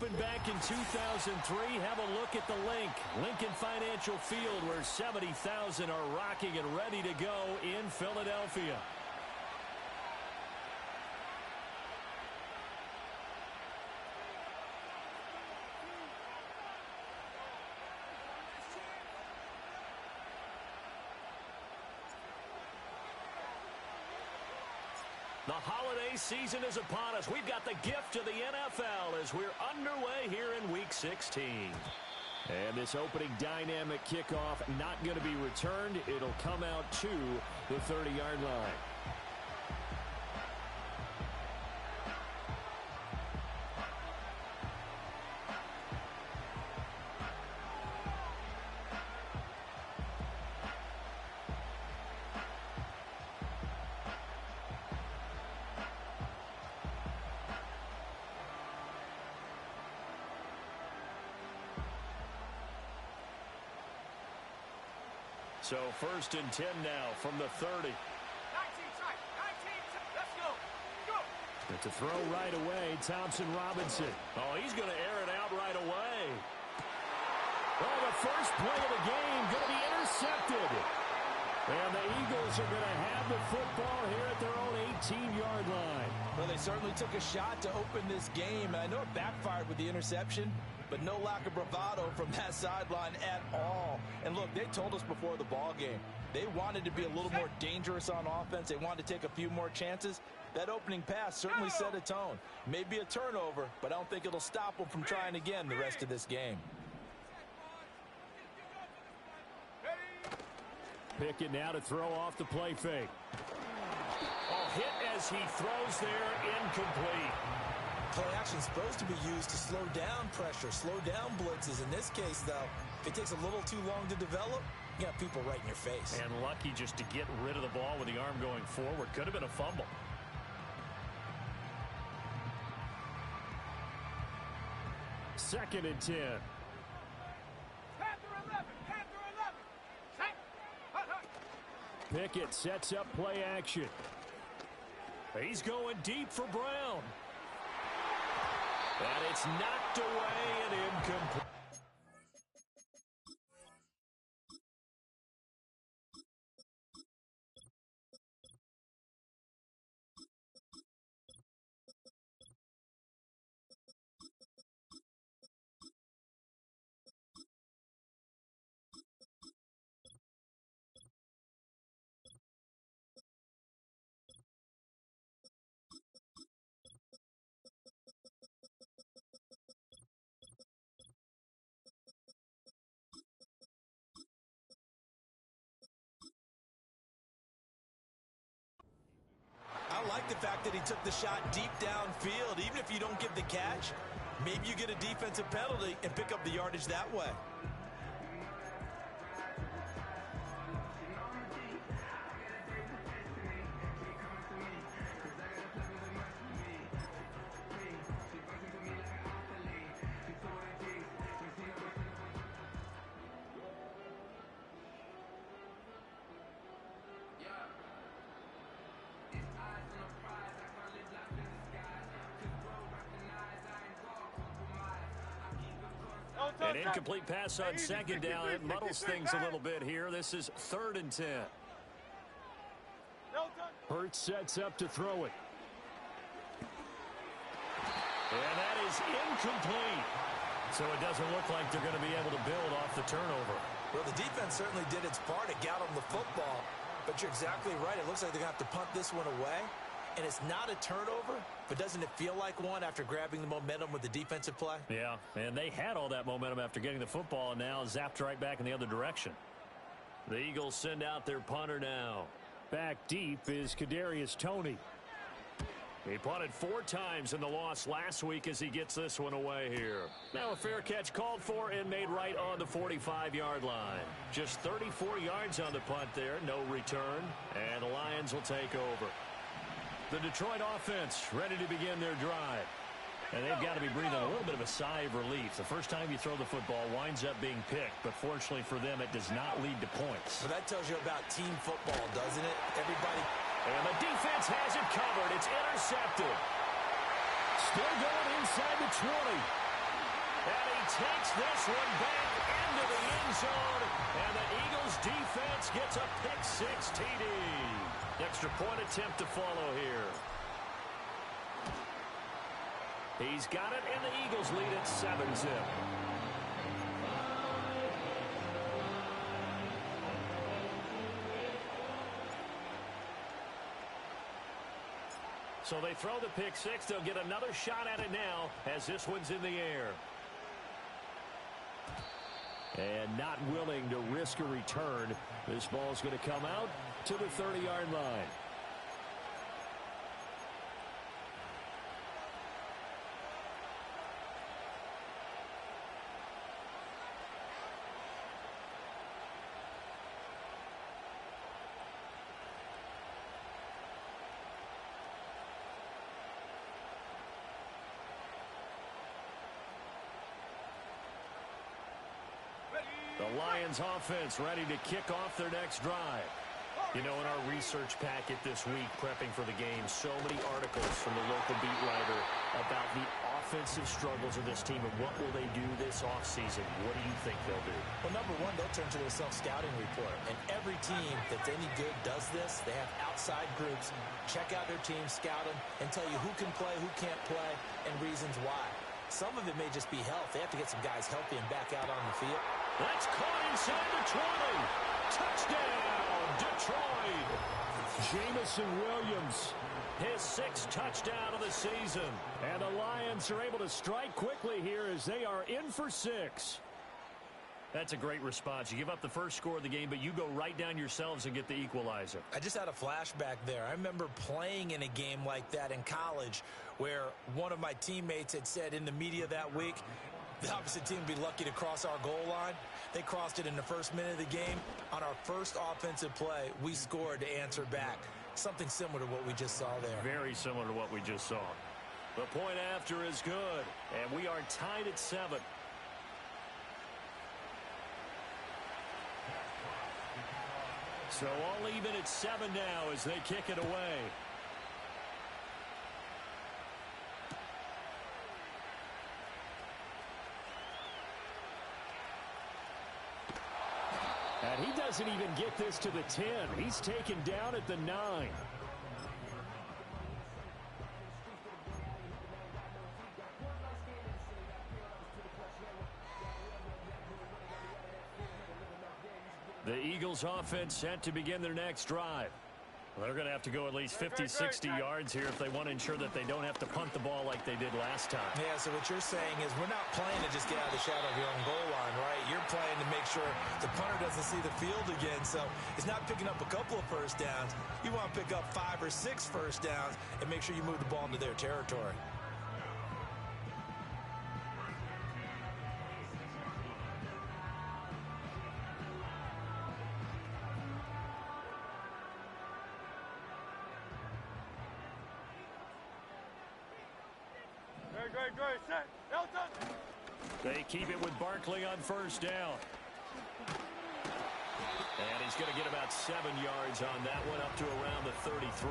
opened back in 2003. Have a look at the Lincoln Financial Field, where 70,000 are rocking and ready to go in Philadelphia. The holiday season is upon us. We've got the gift of the NFL as we're underway here in Week 16. And this opening dynamic kickoff not going to be returned. It'll come out to the 30-yard line. So 1st and 10 now from the 30. 19 tight, 19 tight. Let's go. Go. But to throw right away, Thompson Robinson. Oh, he's going to air it out right away. Oh, the first play of the game going to be intercepted. And the Eagles are going to have the football here at their own 18-yard line. Well, they certainly took a shot to open this game. I know it backfired with the interception, but no lack of bravado from that sideline at all. And look, they told us before the ball game, they wanted to be a little more dangerous on offense. They wanted to take a few more chances. That opening pass certainly set a tone. Maybe a turnover, but I don't think it'll stop them from trying again the rest of this game. Pickett now to throw off the play fake. Oh, hit as he throws there, incomplete. Play action is supposed to be used to slow down pressure, slow down blitzes. In this case, though, if it takes a little too long to develop, you got people right in your face. And lucky just to get rid of the ball with the arm going forward. Could have been a fumble. Second and 10. Panther 11, Panther 11. Set. Hut, hut. Pickett sets up play action. He's going deep for Brown. And it's knocked away and incomplete. I like the fact that he took the shot deep downfield. Even if you don't get the catch, maybe you get a defensive penalty and pick up the yardage that way. An incomplete pass on second down. It muddles things a little bit here. This is 3rd and 10. Hurts sets up to throw it. And that is incomplete. So it doesn't look like they're going to be able to build off the turnover. Well, the defense certainly did its part. It got them the football. But you're exactly right. It looks like they're going to have to punt this one away. And it's not a turnover, but doesn't it feel like one after grabbing the momentum with the defensive play? Yeah, and they had all that momentum after getting the football, and now zapped right back in the other direction. The Eagles send out their punter now. Back deep is Kadarius Toney. He punted 4 times in the loss last week as he gets this one away here. Now a fair catch called for and made right on the 45-yard line. Just 34 yards on the punt there, no return, and the Lions will take over. The Detroit offense ready to begin their drive. And they've got to be breathing a little bit of a sigh of relief. The first time you throw the football winds up being picked, but fortunately for them, it does not lead to points. Well, that tells you about team football, doesn't it? Everybody. And the defense has it covered. It's intercepted. Still going inside the 20. And he takes this one back into the end zone. And the Eagles defense gets a pick-six TD. Extra point attempt to follow here. He's got it, and the Eagles lead at 7-0. So they throw the pick six. They'll get another shot at it now as this one's in the air. And not willing to risk a return. This ball's going to come out to the 30-yard line. The Lions offense ready to kick off their next drive. You know, in our research packet this week, prepping for the game, so many articles from the local beat writer about the offensive struggles of this team and what will they do this offseason. What do you think they'll do? Well, number one, they'll turn to their self-scouting report. And every team that's any good does this. They have outside groups, check out their team, scout them, and tell you who can play, who can't play, and reasons why. Some of it may just be health. They have to get some guys healthy and back out on the field. That's caught inside the 20. Touchdown, Detroit. Jamison Williams, his sixth touchdown of the season. And the Lions are able to strike quickly here as they are in for 6. That's a great response. You give up the first score of the game, but you go right down yourselves and get the equalizer. I just had a flashback there. I remember playing in a game like that in college where one of my teammates had said in the media that week, the opposite team would be lucky to cross our goal line. They crossed it in the first minute of the game. On our first offensive play, we scored to answer back. Something similar to what we just saw there. Very similar to what we just saw. The point after is good, and we are tied at 7. So all even at 7 now as they kick it away. And he doesn't even get this to the 10. He's taken down at the 9. The Eagles offense set to begin their next drive. They're going to have to go at least 50, 60 yards here if they want to ensure that they don't have to punt the ball like they did last time. Yeah, so what you're saying is we're not playing to just get out of the shadow of your own goal line, right? You're playing to make sure the punter doesn't see the field again. So it's not picking up a couple of first downs. You want to pick up 5 or 6 first downs and make sure you move the ball into their territory. They keep it with Barkley on first down. And he's going to get about 7 yards on that one, up to around the 33.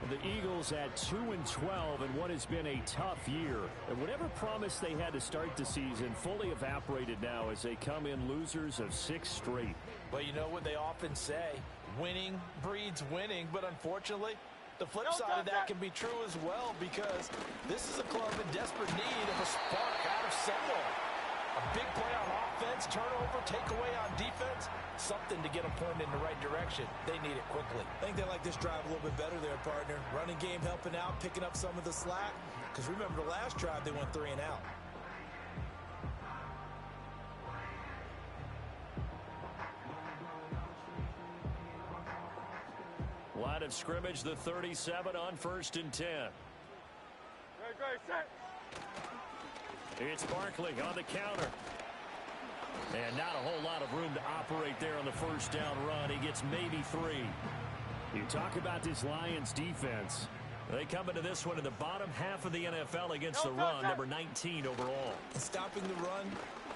The Eagles at 2-12 in what has been a tough year. And whatever promise they had to start the season fully evaporated now as they come in losers of 6 straight. Well, you know what they often say, winning breeds winning, but unfortunately, the flip side of that can be true as well, because this is a club in desperate need of a spark out of somewhere. A big play on offense, turnover, takeaway on defense, something to get them pointed in the right direction. They need it quickly. I think they like this drive a little bit better there, partner. Running game helping out, picking up some of the slack, because remember the last drive they went 3 and out. Line of scrimmage, the 37 on 1st and 10. It's Barkley on the counter. And not a whole lot of room to operate there on the first down run. He gets maybe 3. You talk about this Lions defense. They come into this one in the bottom half of the NFL against the run, number 19 overall. And stopping the run,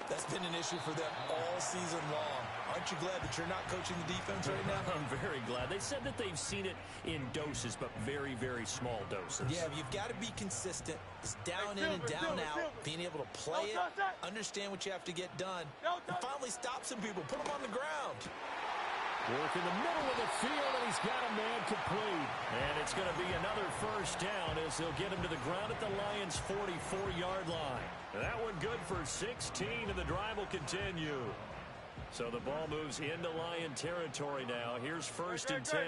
that's been an issue for them all season long. Aren't you glad that you're not coaching the defense right now? I'm very glad. They said that they've seen it in doses, but very, very small doses. Yeah, you've got to be consistent. It's down in and down out. Being able to play it, understand what you have to get done, and finally stop some people. Put them on the ground. Work in the middle of the field, and he's got a man complete. And it's going to be another first down as they'll get him to the ground at the Lions' 44-yard line. That one good for 16, and the drive will continue. So the ball moves into Lion territory now. Here's first and 10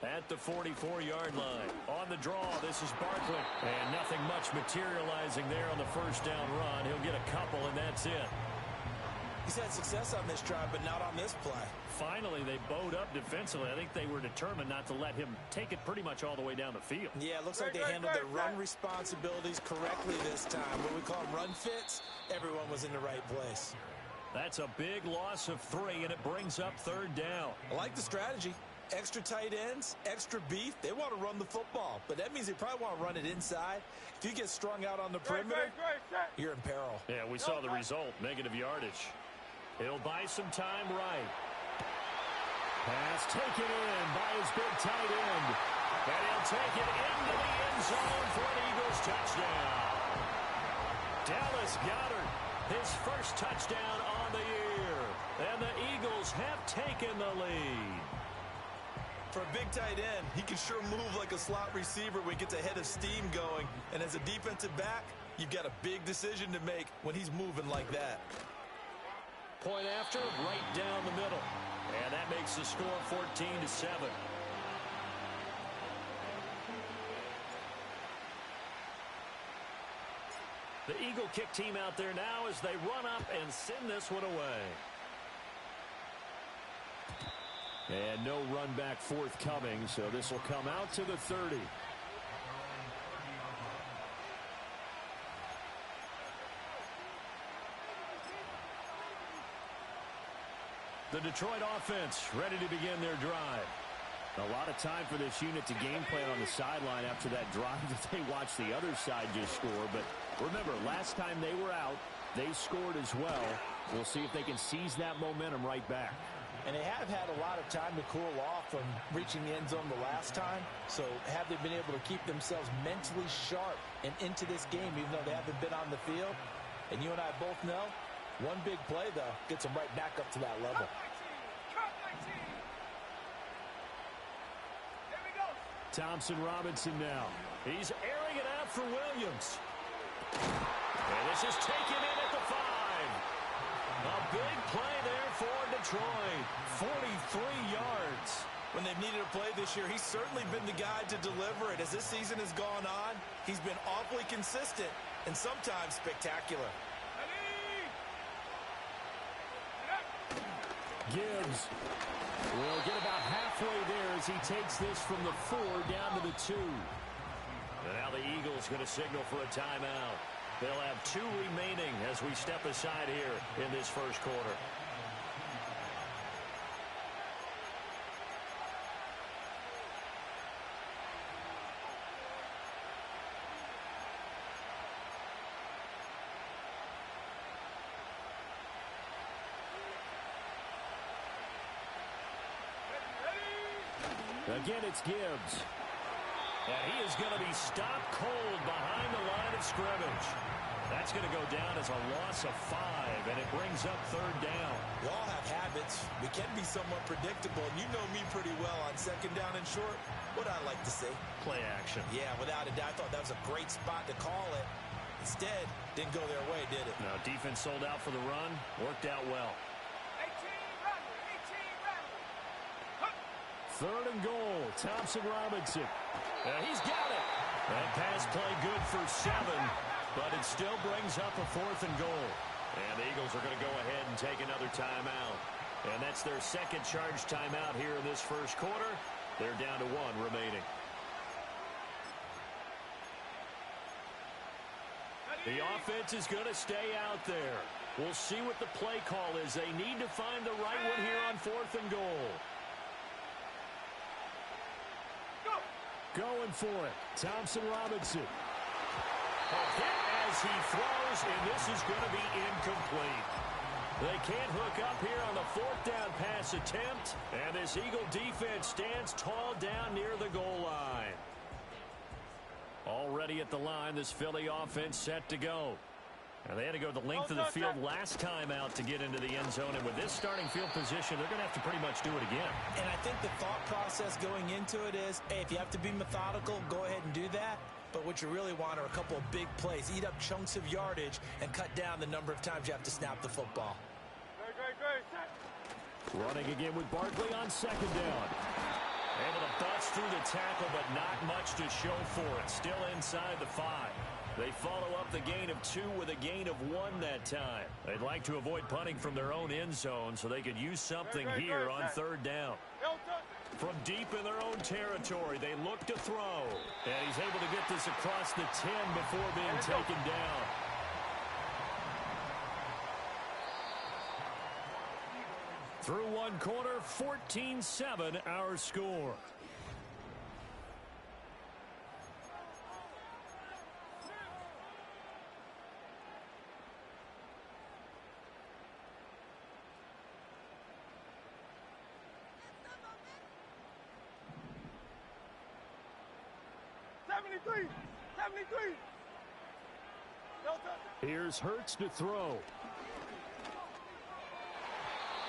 at the 44-yard line. On the draw, this is Barkley. And nothing much materializing there on the first down run. He'll get a couple, and that's it. He's had success on this drive, but not on this play. Finally, they bowed up defensively. I think they were determined not to let him take it pretty much all the way down the field. Yeah, it looks like they handled their run responsibilities correctly this time. What we call run fits, everyone was in the right place. That's a big loss of 3, and it brings up third down. I like the strategy. Extra tight ends, extra beef. They want to run the football, but that means they probably want to run it inside. If you get strung out on the perimeter, you're in peril. Yeah, we saw the result, negative yardage. He'll buy some time right. Pass taken in by his big tight end. And he'll take it into the end zone for an Eagles touchdown. Dallas Goedert, his first touchdown on the year. And the Eagles have taken the lead. For a big tight end, he can sure move like a slot receiver when he gets a head of steam going. And as a defensive back, you've got a big decision to make when he's moving like that. Point after, right down the middle. And that makes the score 14-7. The Eagle kick team out there now as they run up and send this one away. And no run back forthcoming, so this will come out to the 30. The Detroit offense ready to begin their drive. A lot of time for this unit to game plan on the sideline after that drive that they watched the other side just score. But remember, last time they were out, they scored as well. We'll see if they can seize that momentum right back. And they have had a lot of time to cool off from reaching the end zone the last time. So have they been able to keep themselves mentally sharp and into this game, even though they haven't been on the field? And you and I both know, one big play, though, gets them right back up to that level. Thompson Robinson now. He's airing it out for Williams. And this is taken in at the 5. A big play there for Detroit. 43 yards. When they've needed a play this year, he's certainly been the guy to deliver it. As this season has gone on, he's been awfully consistent and sometimes spectacular. Gibbs will get about halfway there as he takes this from the 4 down to the 2. And now the Eagles going to signal for a timeout. They'll have 2 remaining as we step aside here in this first quarter. Again, it's Gibbs. And he is going to be stopped cold behind the line of scrimmage. That's going to go down as a loss of 5, and it brings up third down. We all have habits. We can be somewhat predictable, and you know me pretty well on second down and short. What I like to say? Play action. Yeah, without a doubt. I thought that was a great spot to call it. Instead, didn't go their way, did it? No, defense sold out for the run. Worked out well. 18 run. Third and goal, Thompson Robinson. He's got it. That pass play good for 7, but it still brings up a 4th and goal. And the Eagles are going to go ahead and take another timeout. And that's their second charge timeout here in this first quarter. They're down to 1 remaining. The offense is going to stay out there. We'll see what the play call is. They need to find the right one here on 4th and goal. Going for it. Thompson Robinson. A hit as he throws, and this is going to be incomplete. They can't hook up here on the fourth down pass attempt. And this Eagle defense stands tall down near the goal line. Already at the line, this Philly offense set to go. And they had to go the length of the field last time out to get into the end zone. And with this starting field position, they're going to have to pretty much do it again. And I think the thought process going into it is, hey, if you have to be methodical, go ahead and do that. But what you really want are a couple of big plays. Eat up chunks of yardage and cut down the number of times you have to snap the football. Running again with Barkley on second down. Able to bust through the tackle, but not much to show for it. Still inside the 5. They follow up the gain of 2 with a gain of 1 that time. They'd like to avoid punting from their own end zone so they could use something here on third down. From deep in their own territory, they look to throw. And he's able to get this across the 10 before being taken down. Through one quarter, 14-7 our score. Here's Hurts to throw.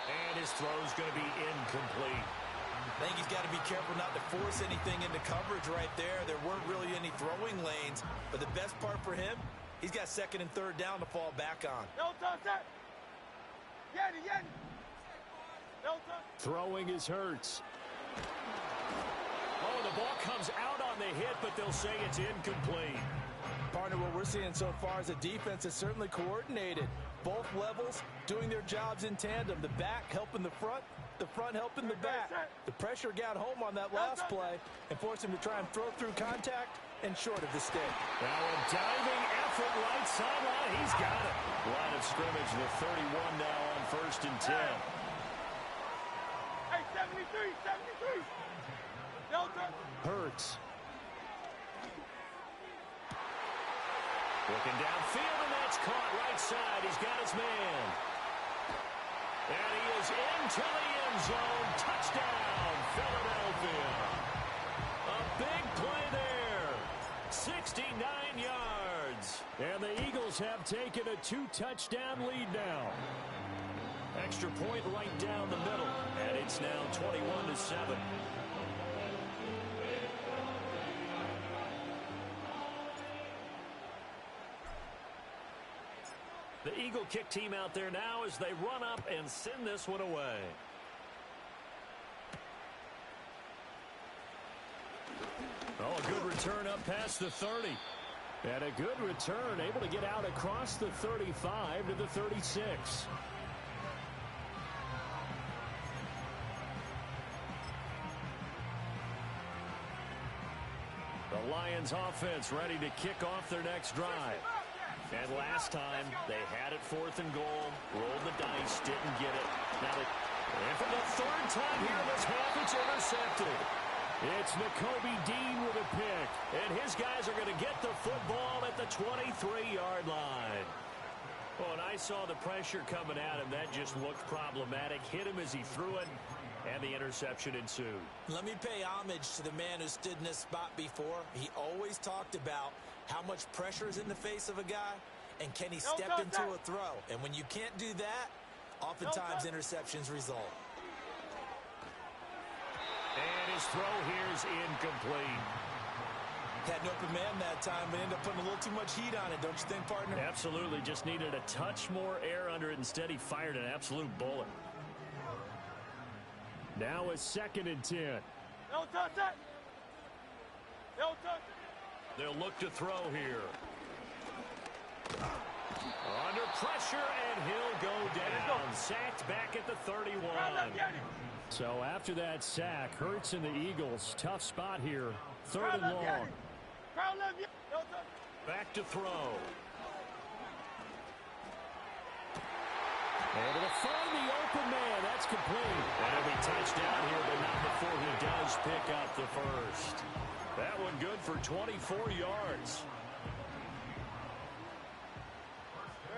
And his throw's going to be incomplete. I think he's got to be careful not to force anything into coverage right there. There weren't really any throwing lanes. But the best part for him, he's got second and third down to fall back on. Throwing is Hurts. Oh, the ball comes out on the hit, but they'll say it's incomplete. Partner, what we're seeing so far is a defense that's certainly coordinated. Both levels doing their jobs in tandem. The back helping the front helping the back. The pressure got home on that last play and forced him to try and throw through contact and short of the stick. Now a diving effort right sideline. He's got it. Line of scrimmage, the 31 now on 1st and 10. Hey, 73. Hurts. Looking downfield, and that's caught right side. He's got his man. And he is into the end zone. Touchdown, Philadelphia. A big play there. 69 yards. And the Eagles have taken a 2-touchdown lead now. Extra point right down the middle. And it's now 21-7. The Eagle kick team out there now as they run up and send this one away. Oh, a good return up past the 30. And a good return, able to get out across the 35 to the 36. The Lions offense ready to kick off their next drive. And last time, they had it 4th and goal, rolled the dice, didn't get it. Now, and for the 3rd time here in this half, it's intercepted. It's Nakobe Dean with a pick. And his guys are going to get the football at the 23-yard line. Well, and I saw the pressure coming at him. That just looked problematic. Hit him as he threw it, and the interception ensued. Let me pay homage to the man who stood in this spot before. He always talked about how much pressure is in the face of a guy, and can he step into a throw? And when you can't do that, oftentimes interceptions result. And his throw here is incomplete. Had an open man that time, but ended up putting a little too much heat on it, don't you think, partner? Absolutely. Just needed a touch more air under it. Instead, he fired an absolute bullet. Now a 2nd and 10. No touch that. No touch. They'll look to throw here. Under pressure, and he'll go down. Sacked back at the 31. So after that sack, Hurts and the Eagles, tough spot here. 3rd and long. Back to throw. Able to find the open man. That's complete. That'll be touchdown here, but not before he does pick up the first. That one good for 24 yards.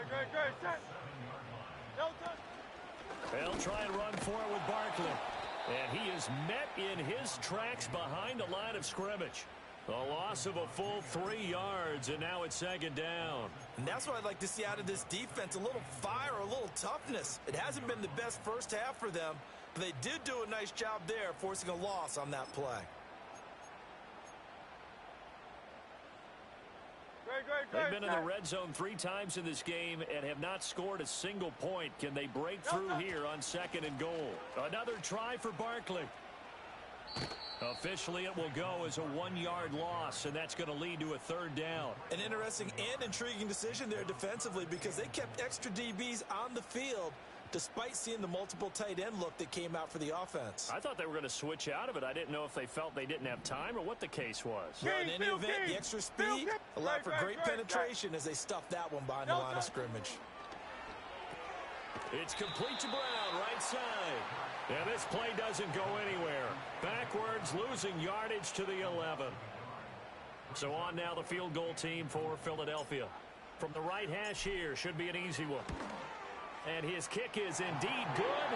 Great. They'll try and run for it with Barkley. And he is met in his tracks behind the line of scrimmage. A loss of a full 3 yards, and now it's second down. And that's what I'd like to see out of this defense, a little fire, a little toughness. It hasn't been the best first half for them, but they did do a nice job there, forcing a loss on that play. They've been in the red zone 3 times in this game and have not scored a single point. Can they break through here on 2nd and goal? Another try for Barkley. Officially, it will go as a 1-yard loss, and that's going to lead to a 3rd down. An interesting and intriguing decision there defensively because they kept extra DBs on the field despite seeing the multiple tight end look that came out for the offense. I thought they were going to switch out of it. I didn't know if they felt they didn't have time or what the case was. Well, in any event, the extra speed allowed for great penetration as they stuffed that one behind the line of scrimmage. It's complete to Brown, right side. And this play doesn't go anywhere. Backwards, losing yardage to the 11. So on now the field goal team for Philadelphia. From the right hash here, should be an easy one. And his kick is indeed good.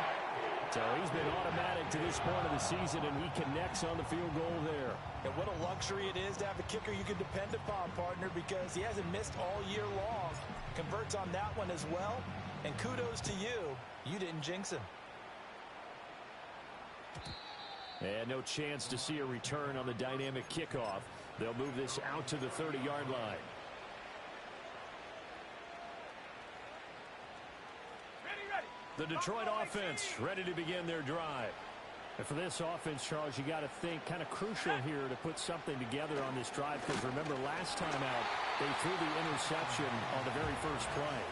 So he's been automatic to this point of the season, and he connects on the field goal there. And what a luxury it is to have a kicker you can depend upon, partner, because he hasn't missed all year long. Converts on that one as well. And kudos to you. You didn't jinx him. And no chance to see a return on the dynamic kickoff. They'll move this out to the 30-yard line. The Detroit offense ready to begin their drive. And for this offense, Charles, you got to think kind of crucial here to put something together on this drive, because remember last time out they threw the interception on the very first play.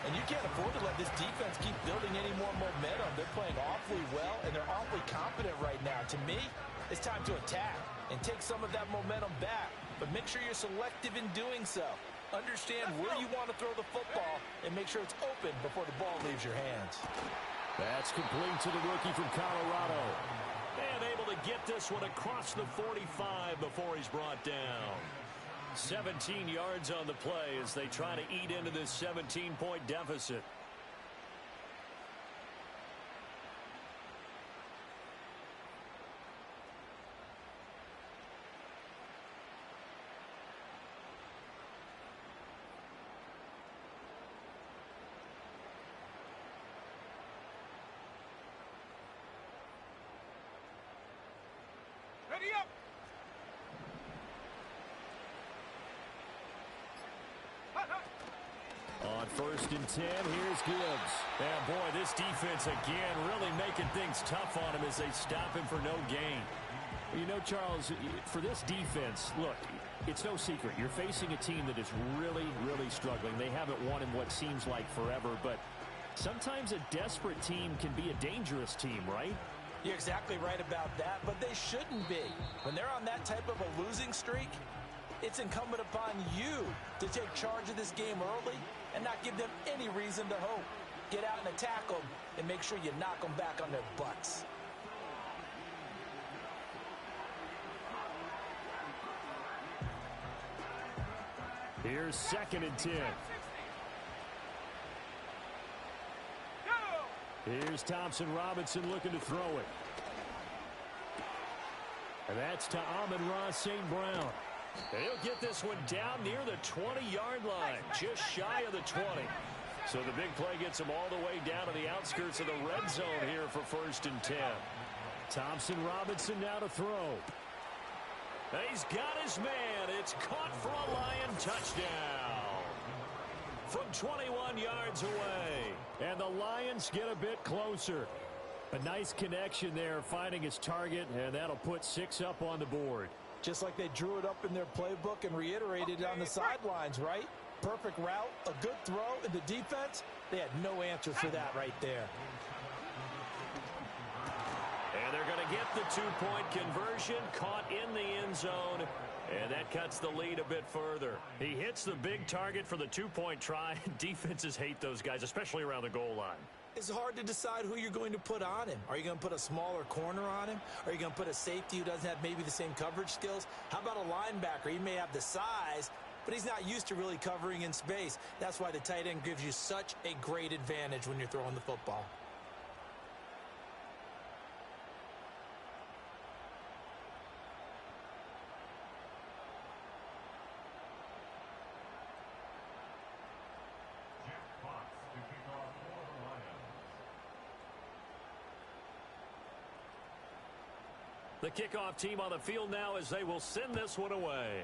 And you can't afford to let this defense keep building any more momentum. They're playing awfully well, and they're awfully confident right now. To me, it's time to attack and take some of that momentum back. But make sure you're selective in doing so. Understand where you want to throw the football and make sure it's open before the ball leaves your hands. That's complete to the rookie from Colorado. And able to get this one across the 45 before he's brought down. 17 yards on the play as they try to eat into this 17-point deficit. Ready up. On 1st and 10, here's Gibbs. And boy, this defense again really making things tough on him as they stop him for no gain. You know, Charles, for this defense, look, it's no secret. You're facing a team that is really, really struggling. They haven't won in what seems like forever, but sometimes a desperate team can be a dangerous team, right? You're exactly right about that, but they shouldn't be. When they're on that type of a losing streak, it's incumbent upon you to take charge of this game early and not give them any reason to hope. Get out and attack them and make sure you knock them back on their butts. Here's 2nd and 10. Here's Thompson-Robinson looking to throw it. And that's to Amon-Ra St. Brown. He'll get this one down near the 20-yard line, just shy of the 20. So the big play gets him all the way down to the outskirts of the red zone here for 1st and 10. Thompson-Robinson now to throw. He's got his man. It's caught for a Lion touchdown from 21 yards away. And the Lions get a bit closer. A nice connection there, finding his target, and that'll put 6 up on the board. Just like they drew it up in their playbook and reiterated it on the sidelines, right? Perfect route, a good throw, and the defense, they had no answer for that right there. And they're going to get the 2-point conversion, caught in the end zone, and that cuts the lead a bit further. He hits the big target for the 2-point try. Defenses hate those guys, especially around the goal line. It's hard to decide who you're going to put on him. Are you going to put a smaller corner on him? Are you going to put a safety who doesn't have maybe the same coverage skills? How about a linebacker? He may have the size, but he's not used to really covering in space. That's why the tight end gives you such a great advantage when you're throwing the football. The kickoff team on the field now as they will send this one away.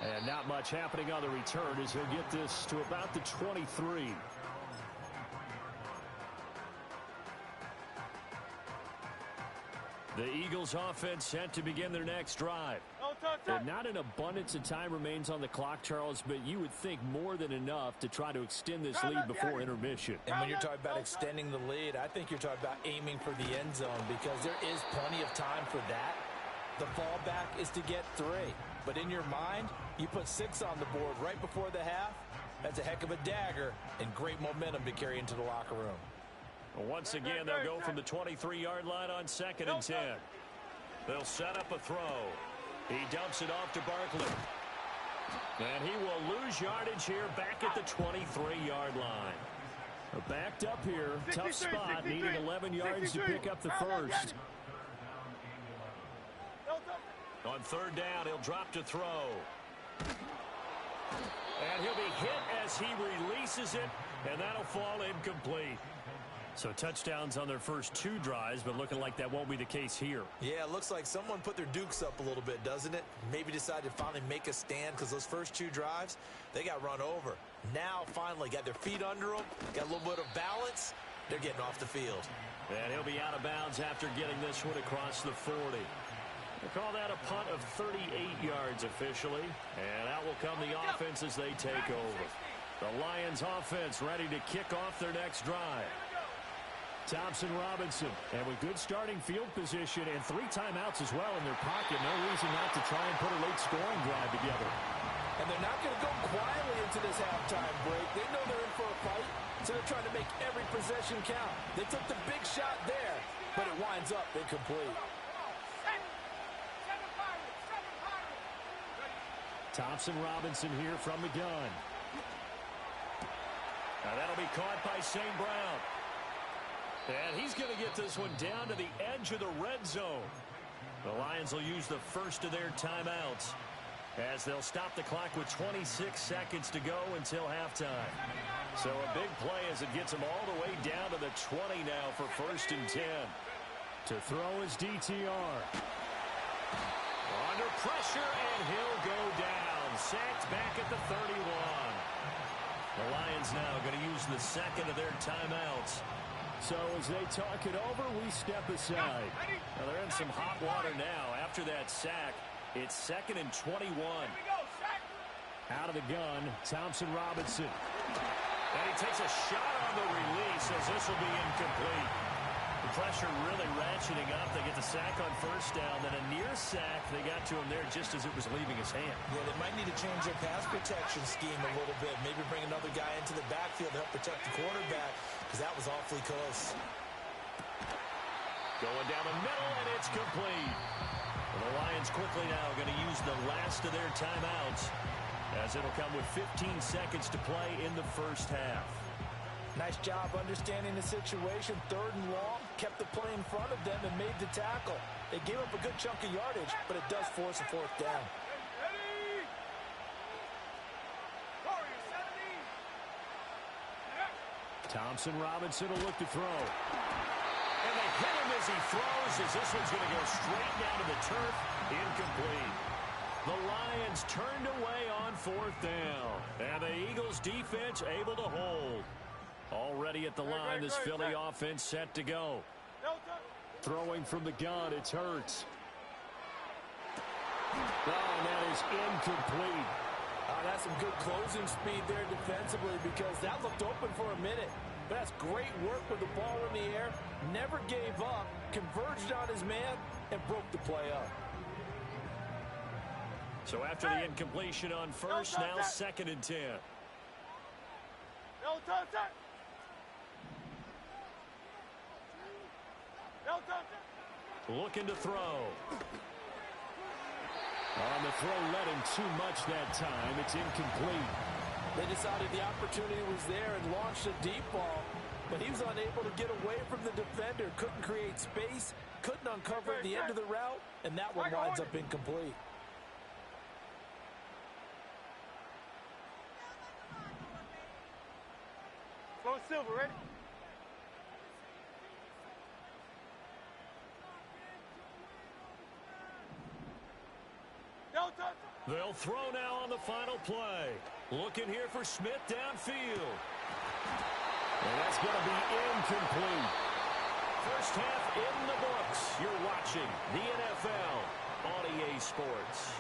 And not much happening on the return as he'll get this to about the 23. The Eagles offense set to begin their next drive. And not an abundance of time remains on the clock, Charles, but you would think more than enough to try to extend this lead before intermission. And when you're talking about extending the lead, I think you're talking about aiming for the end zone because there is plenty of time for that. The fallback is to get 3. But in your mind, you put 6 on the board right before the half. That's a heck of a dagger and great momentum to carry into the locker room. Once again, they'll go from the 23-yard line on 2nd and 10. They'll set up a throw. He dumps it off to Barkley. And he will lose yardage here back at the 23-yard line. Backed up here. Tough spot. Needing 11 yards to pick up the first. On 3rd down, he'll drop to throw. And he'll be hit as he releases it. And that'll fall incomplete. So touchdowns on their first 2 drives, but looking like that won't be the case here. Yeah, it looks like someone put their dukes up a little bit, doesn't it? Maybe decided to finally make a stand because those first 2 drives, they got run over. Now, finally, got their feet under them, got a little bit of balance. They're getting off the field. And he'll be out of bounds after getting this one across the 40. They call that a punt of 38 yards officially. And out will come the offense as they take over. The Lions offense ready to kick off their next drive. Thompson Robinson, and with good starting field position and 3 timeouts as well in their pocket, no reason not to try and put a late scoring drive together. And they're not going to go quietly into this halftime break. They know they're in for a fight, so they're trying to make every possession count. They took the big shot there, but it winds up incomplete. Thompson Robinson here from the gun. Now that'll be caught by St. Brown. And he's going to get this one down to the edge of the red zone. The Lions will use the first of their timeouts as they'll stop the clock with 26 seconds to go until halftime. So a big play as it gets him all the way down to the 20 now for 1st and 10. To throw his DTR. Under pressure, and he'll go down. Sacked back at the 31. The Lions now going to use the second of their timeouts. So as they talk it over, we step aside. Now they're in some hot water now. After that sack, it's 2nd and 21. Out of the gun, Thompson Robinson. And he takes a shot on the release as this will be incomplete. The pressure really ratcheting up. They get the sack on 1st down. Then a near sack. They got to him there just as it was leaving his hand. Yeah, they might need to change their pass protection scheme a little bit. Maybe bring another guy into the backfield to help protect the quarterback because that was awfully close. Going down the middle, and it's complete. Well, the Lions quickly now going to use the last of their timeouts as it'll come with 15 seconds to play in the first half. Nice job understanding the situation. 3rd and long, kept the play in front of them and made the tackle. They gave up a good chunk of yardage, but it does force a 4th down. Thompson Robinson will look to throw. And they hit him as he throws as this one's going to go straight down to the turf. Incomplete. The Lions turned away on 4th down. And the Eagles defense able to hold. Already at the line, this Philly offense set to go. Throwing from the gun, it's Hurts. Oh, and that is incomplete. That's some good closing speed there defensively because that looked open for a minute. But that's great work with the ball in the air. Never gave up, converged on his man, and broke the play up. So after the incompletion on 1st, now 2nd and 10. Looking to throw. On the throw, led him too much that time. It's incomplete. They decided the opportunity was there and launched a deep ball, but he was unable to get away from the defender. Couldn't create space, couldn't uncover the end of the route, and that one winds up incomplete. Slow Silver, ready? They'll throw now on the final play. Looking here for Smith downfield. And that's going to be incomplete. First half in the books. You're watching the NFL on EA Sports.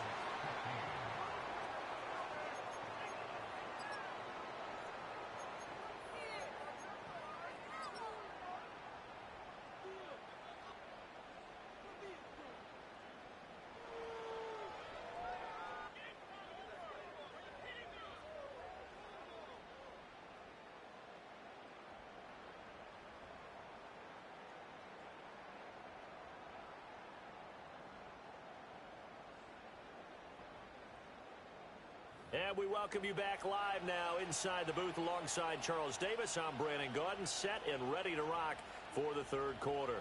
And we welcome you back live now inside the booth alongside Charles Davis. I'm Brandon Gaudin, set and ready to rock for the third quarter.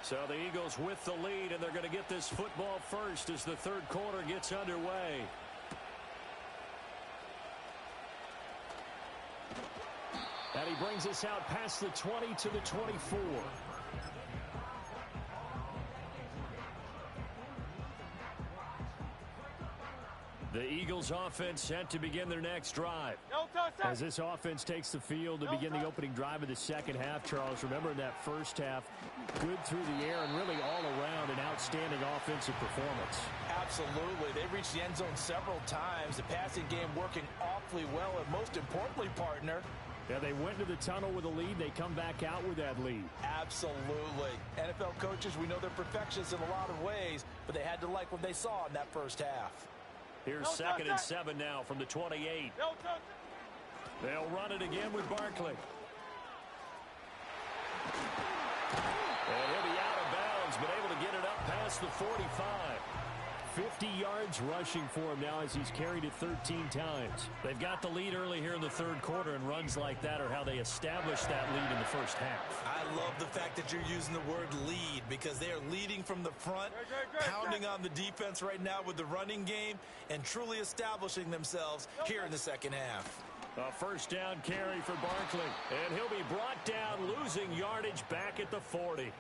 So the Eagles with the lead, and they're going to get this football first as the third quarter gets underway. And he brings us out past the 20 to the 24. The Eagles offense set to begin their next drive. As this offense takes the field to begin the opening drive of the second half, Charles, remember in that first half, good through the air and really all around an outstanding offensive performance. Absolutely. They reached the end zone several times. The passing game working awfully well, and most importantly, partner, yeah, they went to the tunnel with a lead. They come back out with that lead. Absolutely. NFL coaches, we know they're perfectionists in a lot of ways, but they had to like what they saw in that first half. Here's second and 7 now from the 28. They'll run it again with Barkley. And he'll be out of bounds, but able to get it up past the 45. 50 yards rushing for him now as he's carried it 13 times. They've got the lead early here in the third quarter, and runs like that are how they establish that lead in the first half. I love the fact that you're using the word lead because they are leading from the front, pounding on the defense right now with the running game, and truly establishing themselves here in the second half. A first down carry for Barkley, and he'll be brought down, losing yardage back at the 40.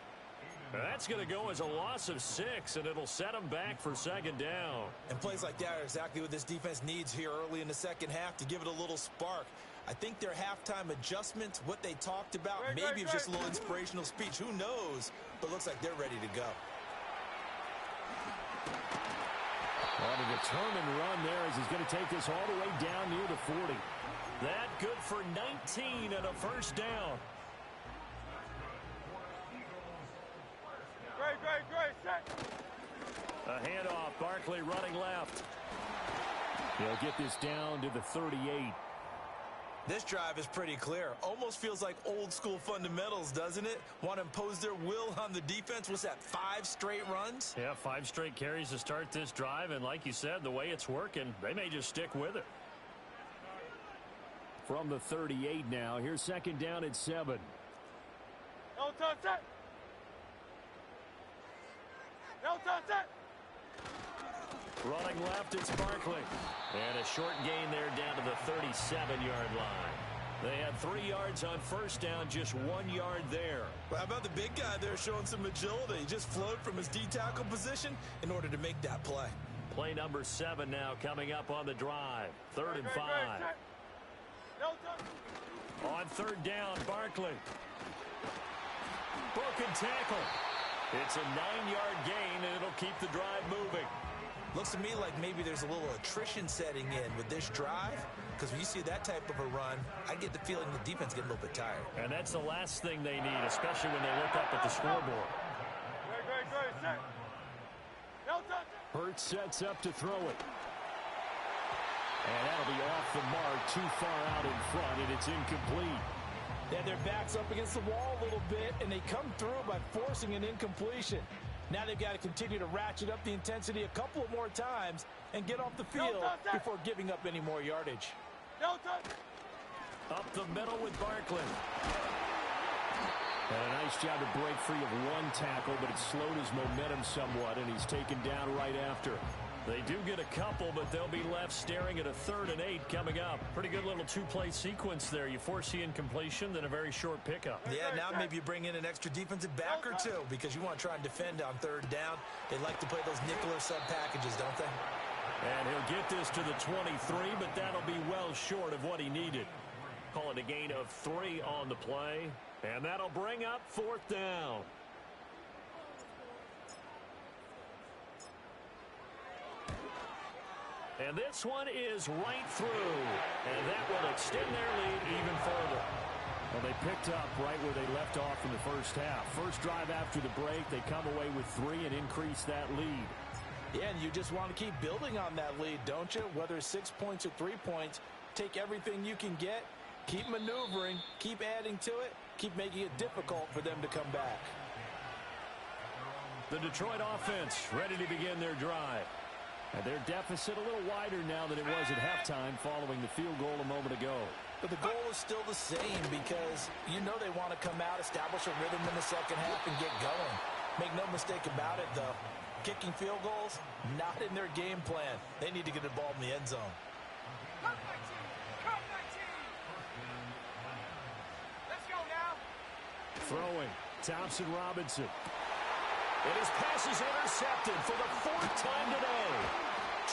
That's going to go as a loss of 6, and it'll set them back for second down. And plays like that are exactly what this defense needs here early in the second half to give it a little spark. I think their halftime adjustments, what they talked about, maybe it's just a little inspirational speech. Who knows? But looks like they're ready to go. On a determined run there as he's going to take this all the way down near the 40. That good for 19 and a first down. A handoff, Barkley running left. He'll get this down to the 38. This drive is pretty clear. Almost feels like old school fundamentals, doesn't it? Want to impose their will on the defense. What's that, 5 straight runs? Yeah, 5 straight carries to start this drive, and like you said, the way it's working, they may just stick with it. From the 38 now, here's second down at 7. No touch it. No touch it. Running left, it's Barkley. And a short gain there down to the 37-yard line. They had 3 yards on first down, just 1 yard there. Well, how about the big guy there showing some agility? He just flowed from his D-tackle position in order to make that play. Play number 7 now coming up on the drive. 3rd and 5. On 3rd down, Barkley. Broken tackle. It's a 9-yard gain, and it'll keep the drive moving. Looks to me like maybe there's a little attrition setting in with this drive, because when you see that type of a run, I get the feeling the defense getting a little bit tired. And that's the last thing they need, especially when they look up at the scoreboard. Hurts sets up to throw it. And that'll be off the mark, too far out in front, and it's incomplete. Yeah, their back's up against the wall a little bit, and they come through by forcing an incompletion. Now they've got to continue to ratchet up the intensity a couple of more times and get off the field before giving up any more yardage. Up the middle with Barkley. And a nice job to break free of one tackle, but it slowed his momentum somewhat, and he's taken down right after. They do get a couple, but they'll be left staring at a 3rd and 8 coming up. Pretty good little two-play sequence there. You force the incompletion, then a very short pickup. Yeah, now maybe you bring in an extra defensive back or two because you want to try and defend on 3rd down. They like to play those nickel or sub packages, don't they? And he'll get this to the 23, but that'll be well short of what he needed. Call it a gain of 3 on the play, and that'll bring up 4th down. And this one is right through, and that will extend their lead even further. Well, they picked up right where they left off in the first half. First drive after the break, they come away with 3 and increase that lead. Yeah, and you just want to keep building on that lead, don't you? Whether it's 6 points or 3 points, take everything you can get, keep maneuvering, keep adding to it, keep making it difficult for them to come back. The Detroit offense ready to begin their drive. And their deficit a little wider now than it was at halftime following the field goal a moment ago. But the goal is still the same because you know they want to come out, establish a rhythm in the second half, and get going. Make no mistake about it, though. Kicking field goals, not in their game plan. They need to get the ball in the end zone. Come 19! Come 19! Let's go now! Throwing. Thompson Robinson. And his pass is intercepted for the 4th time today.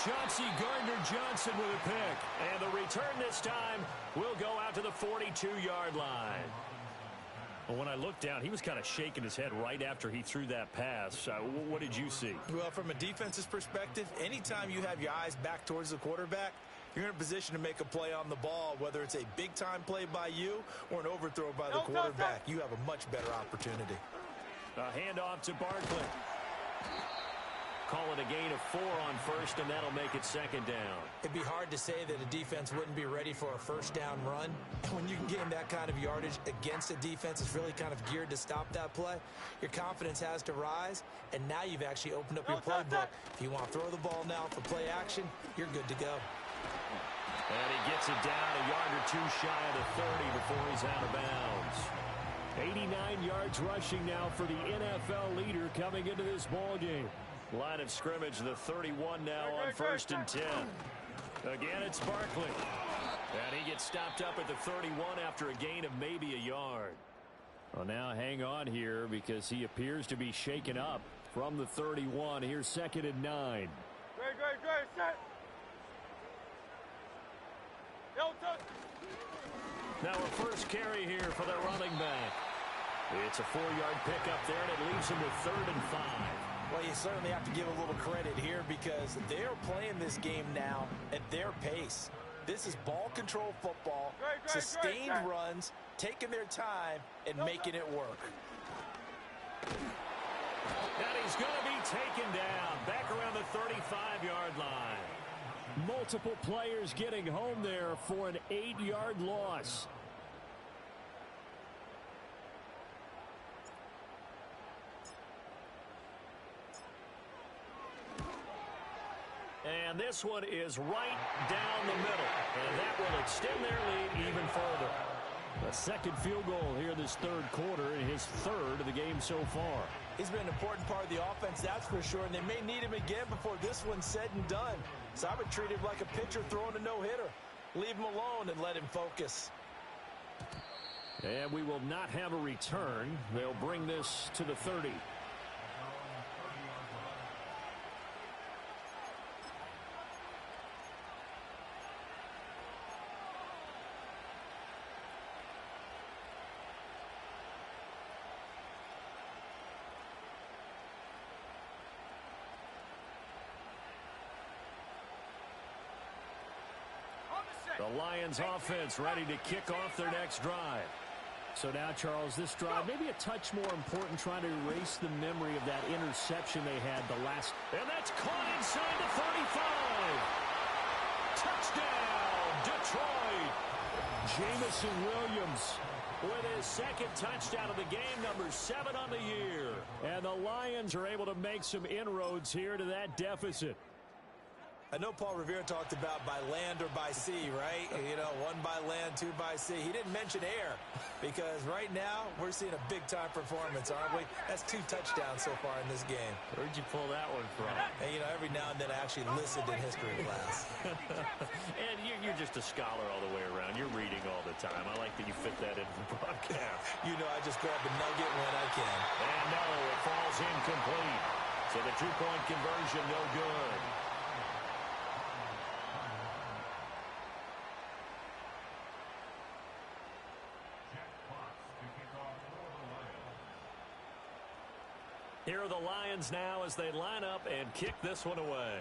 Chauncey Gardner-Johnson with a pick. And the return this time will go out to the 42-yard line. Well, when I looked down, he was kind of shaking his head right after he threw that pass. What did you see? Well, from a defense's perspective, anytime you have your eyes back towards the quarterback, you're in a position to make a play on the ball, whether it's a big-time play by you or an overthrow by the quarterback. You have a much better opportunity. A handoff to Barkley. Call it a gain of 4 on first, and that'll make it 2nd down. It'd be hard to say that a defense wouldn't be ready for a 1st down run. When you can gain that kind of yardage against a defense that's really kind of geared to stop that play, your confidence has to rise, and now you've actually opened up your playbook. If you want to throw the ball now for play action, you're good to go. And he gets it down a yard or 2 shy of the 30 before he's out of bounds. 89 yards rushing now for the NFL leader coming into this ball game. Line of scrimmage, the 31 now on 1st and 10. Again, it's Barkley. And he gets stopped up at the 31 after a gain of maybe a yard. Well, now hang on here because he appears to be shaken up from the 31. Here's 2nd and 9. Great, set. Now a first carry here for the running back. It's a 4-yard pickup there, and it leaves him with 3rd and 5. Well, you certainly have to give a little credit here because they're playing this game now at their pace. This is ball control football, sustained runs, taking their time, and making it work. And he's going to be taken down back around the 35-yard line. Multiple players getting home there for an 8-yard loss. And this one is right down the middle. And that will extend their lead even further. A 2nd field goal here in this 3rd quarter, and his 3rd of the game so far. He's been an important part of the offense, that's for sure, and they may need him again before this one's said and done. So I would treat him like a pitcher throwing a no-hitter. Leave him alone and let him focus. And we will not have a return. They'll bring this to the 30. The Lions offense ready to kick off their next drive. So now, Charles, this drive maybe a touch more important, trying to erase the memory of that interception they had the last. And that's caught inside the 35. Touchdown, Detroit. Jamison Williams with his second touchdown of the game, number 7 on the year. And the Lions are able to make some inroads here to that deficit. I know Paul Revere talked about by land or by sea, right? You know, 1 by land, 2 by sea. He didn't mention air because right now we're seeing a big-time performance, aren't we? That's 2 touchdowns so far in this game. Where'd you pull that one from? And, you know, every now and then I actually listened in history class. And you're just a scholar all the way around. You're reading all the time. I like that you fit that into the broadcast. You know, I just grab the nugget when I can. And no, it falls incomplete. So the 2-point conversion, no good. Here are the Lions now as they line up and kick this one away.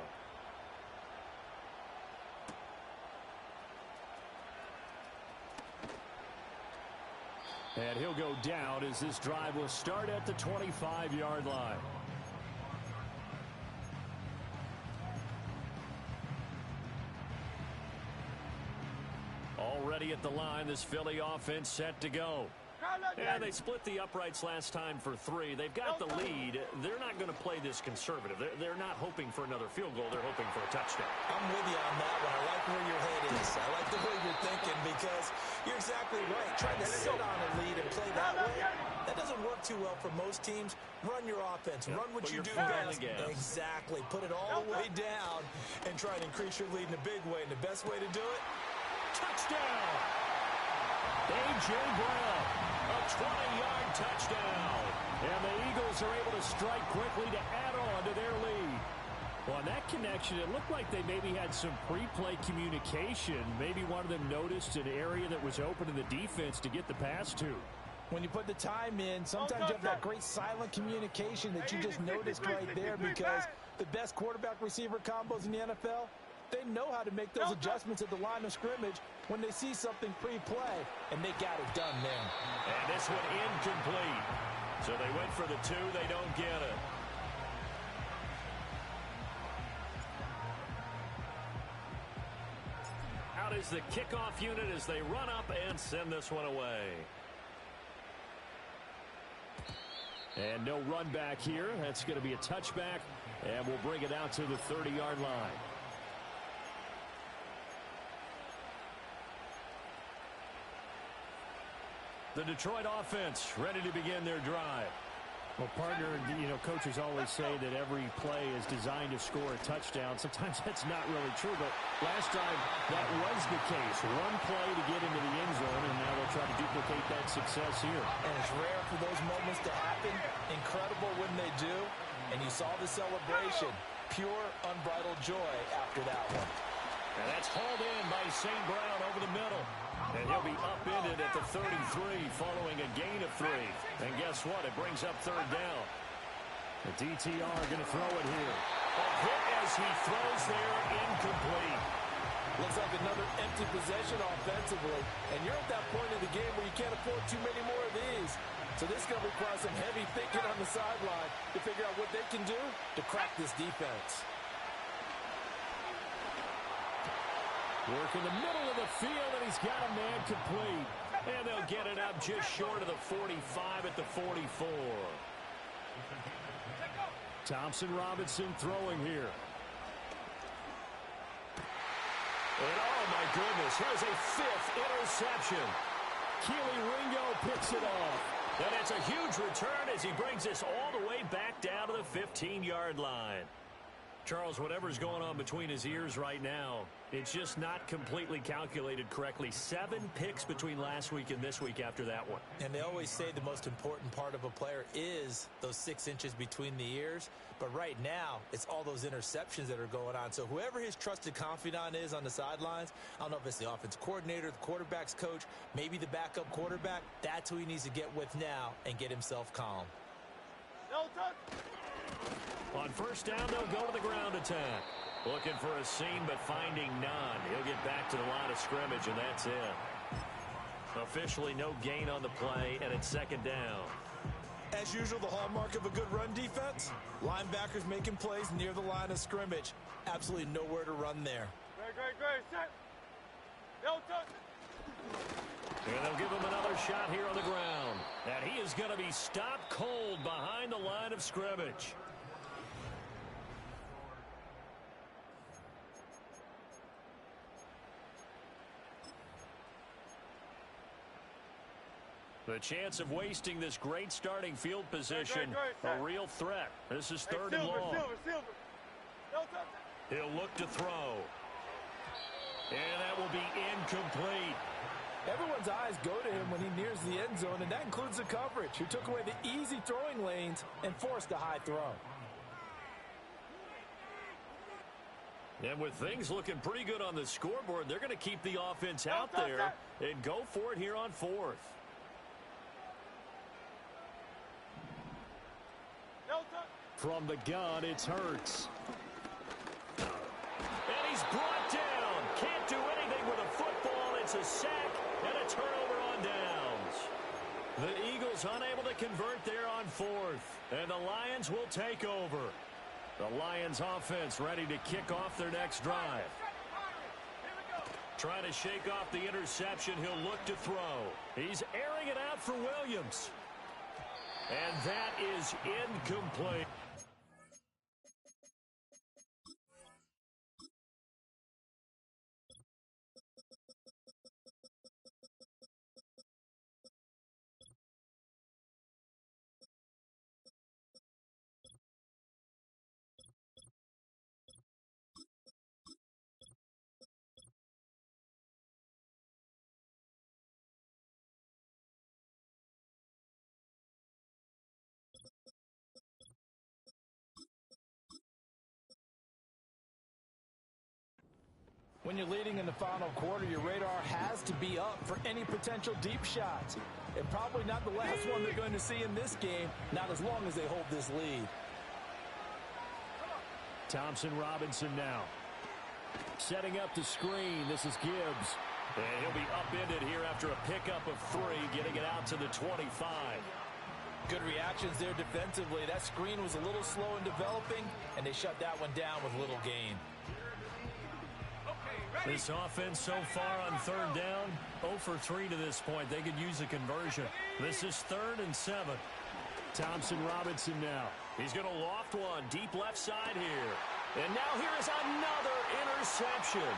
And he'll go down as this drive will start at the 25-yard line. Already at the line, this Philly offense set to go. Yeah, they split the uprights last time for 3. They've got the lead. They're not going to play this conservative. They're not hoping for another field goal. They're hoping for a touchdown. I'm with you on that one. I like where your head is. I like the way you're thinking because you're exactly right. Trying to sit on a lead and play that way, that doesn't work too well for most teams. Run your offense. Run what you do best. Exactly. Put it all the way down and try and increase your lead in a big way. And the best way to do it? Touchdown! A.J. Brown, a 20-yard touchdown. And the Eagles are able to strike quickly to add on to their lead. Well, on that connection, it looked like they maybe had some pre-play communication. Maybe one of them noticed an area that was open in the defense to get the pass to. When you put the time in, sometimes you have that great silent communication that you just noticed right there because the best quarterback-receiver combos in the NFL, they know how to make those adjustments at the line of scrimmage when they see something pre-play, and they got it done there. And this one incomplete. So they went for the 2. They don't get it. Out is the kickoff unit as they run up and send this one away. And no run back here. That's going to be a touchback, and we'll bring it out to the 30-yard line. The Detroit offense ready to begin their drive. Well, partner, you know, coaches always say that every play is designed to score a touchdown. Sometimes that's not really true, but last time that was the case. One play to get into the end zone, and now they'll try to duplicate that success here. And it's rare for those moments to happen. Incredible when they do. And you saw the celebration. Pure, unbridled joy after that one. And that's hauled in by St. Brown over the middle. And he'll be upended at the 33 following a gain of 3. And guess what? It brings up 3rd down. The DTR going to throw it here. A hit as he throws there, incomplete. Looks like another empty possession offensively. And you're at that point in the game where you can't afford too many more of these. So this is going to require some heavy thinking on the sideline to figure out what they can do to crack this defense. Work in the middle of the field, and he's got a man complete. And they'll get it up just short of the 45 at the 44. Thompson Robinson throwing here. And oh my goodness, here's a 5th interception. Keely Ringo picks it off. And it's a huge return as he brings this all the way back down to the 15-yard line. Charles, whatever's going on between his ears right now, it's just not completely calculated correctly. 7 picks between last week and this week after that one. And they always say the most important part of a player is those 6 inches between the ears. But right now, it's all those interceptions that are going on. So whoever his trusted confidant is on the sidelines, I don't know if it's the offense coordinator, the quarterback's coach, maybe the backup quarterback, that's who he needs to get with now and get himself calm. No touch. On 1st down, they'll go to the ground attack. Looking for a seam, but finding none. He'll get back to the line of scrimmage, and that's it. Officially no gain on the play, and it's second down. As usual, the hallmark of a good run defense, linebackers making plays near the line of scrimmage. Absolutely nowhere to run there. Great. Set. No touch. And they'll give him another shot here on the ground. And he is going to be stopped cold behind the line of scrimmage. The chance of wasting this great starting field position, a real threat. This is third and long. Silver. No touch. He'll look to throw. And that will be incomplete. Everyone's eyes go to him when he nears the end zone, and that includes the coverage, who took away the easy throwing lanes and forced a high throw. And with things looking pretty good on the scoreboard, they're going to keep the offense out there and go for it here on fourth. From the gun, it's Hurts. And he's brought down. Can't do anything with a football. It's a sack and a turnover on downs. The Eagles unable to convert there on fourth. And the Lions will take over. The Lions offense ready to kick off their next drive. Trying to shake off the interception. He'll look to throw. He's airing it out for Williams. And that is incomplete. When you're leading in the final quarter, your radar has to be up for any potential deep shots. And probably not the last one they're going to see in this game, not as long as they hold this lead. Thompson Robinson now. Setting up the screen. This is Gibbs. And he'll be upended here after a pickup of 3, getting it out to the 25. Good reactions there defensively. That screen was a little slow in developing, and they shut that one down with little gain. This offense so far on third down, 0 for 3 to this point. They could use a conversion. This is 3rd and 7. Thompson Robinson now. He's going to loft one deep left side here. And now here is another interception.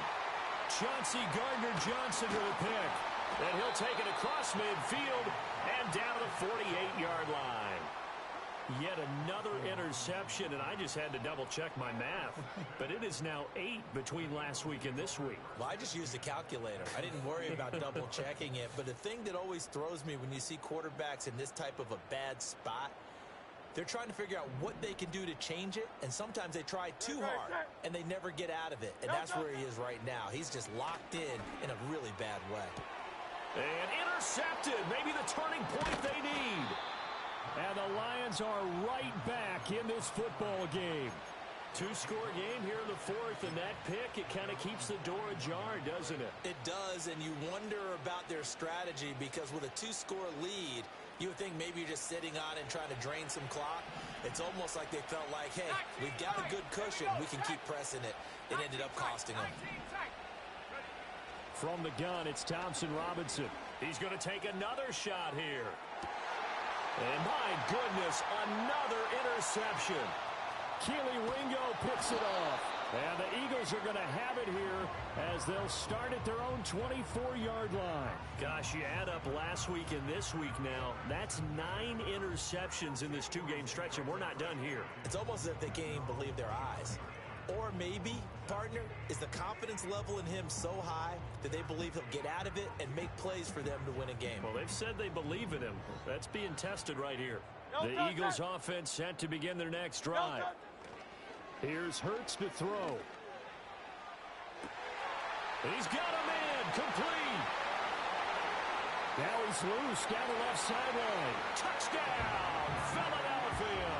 Chauncey Gardner-Johnson with a pick. And he'll take it across midfield and down to the 48-yard line. Yet another interception, and I just had to double-check my math. But it is now 8 between last week and this week. Well, I just used a calculator. I didn't worry about double-checking it. But the thing that always throws me when you see quarterbacks in this type of a bad spot, they're trying to figure out what they can do to change it, and sometimes they try too hard, and they never get out of it. And that's where he is right now. He's just locked in a really bad way. And intercepted. Maybe the turning point they need. And the Lions are right back in this football game. 2-score game here in the 4th, and that pick, it kind of keeps the door ajar, doesn't it? It does, and you wonder about their strategy, because with a 2-score lead, you would think maybe you're just sitting on it and trying to drain some clock. It's almost like they felt like, hey, we've got a good cushion. We can keep pressing it. It ended up costing them. From the gun, it's Thompson Robinson. He's going to take another shot here. And my goodness, another interception. Keely Ringo picks it off. And the Eagles are going to have it here as they'll start at their own 24-yard line. Gosh, you add up last week and this week now, that's 9 interceptions in this 2-game stretch, and we're not done here. It's almost as if they can't even believe their eyes. Or maybe, partner, is the confidence level in him so high that they believe he'll get out of it and make plays for them to win a game. Well, they've said they believe in him. That's being tested right here. The Eagles offense set to begin their next drive. Here's Hurts to throw. He's got a man, complete. Now he's loose down the left sideline. Touchdown, Philadelphia.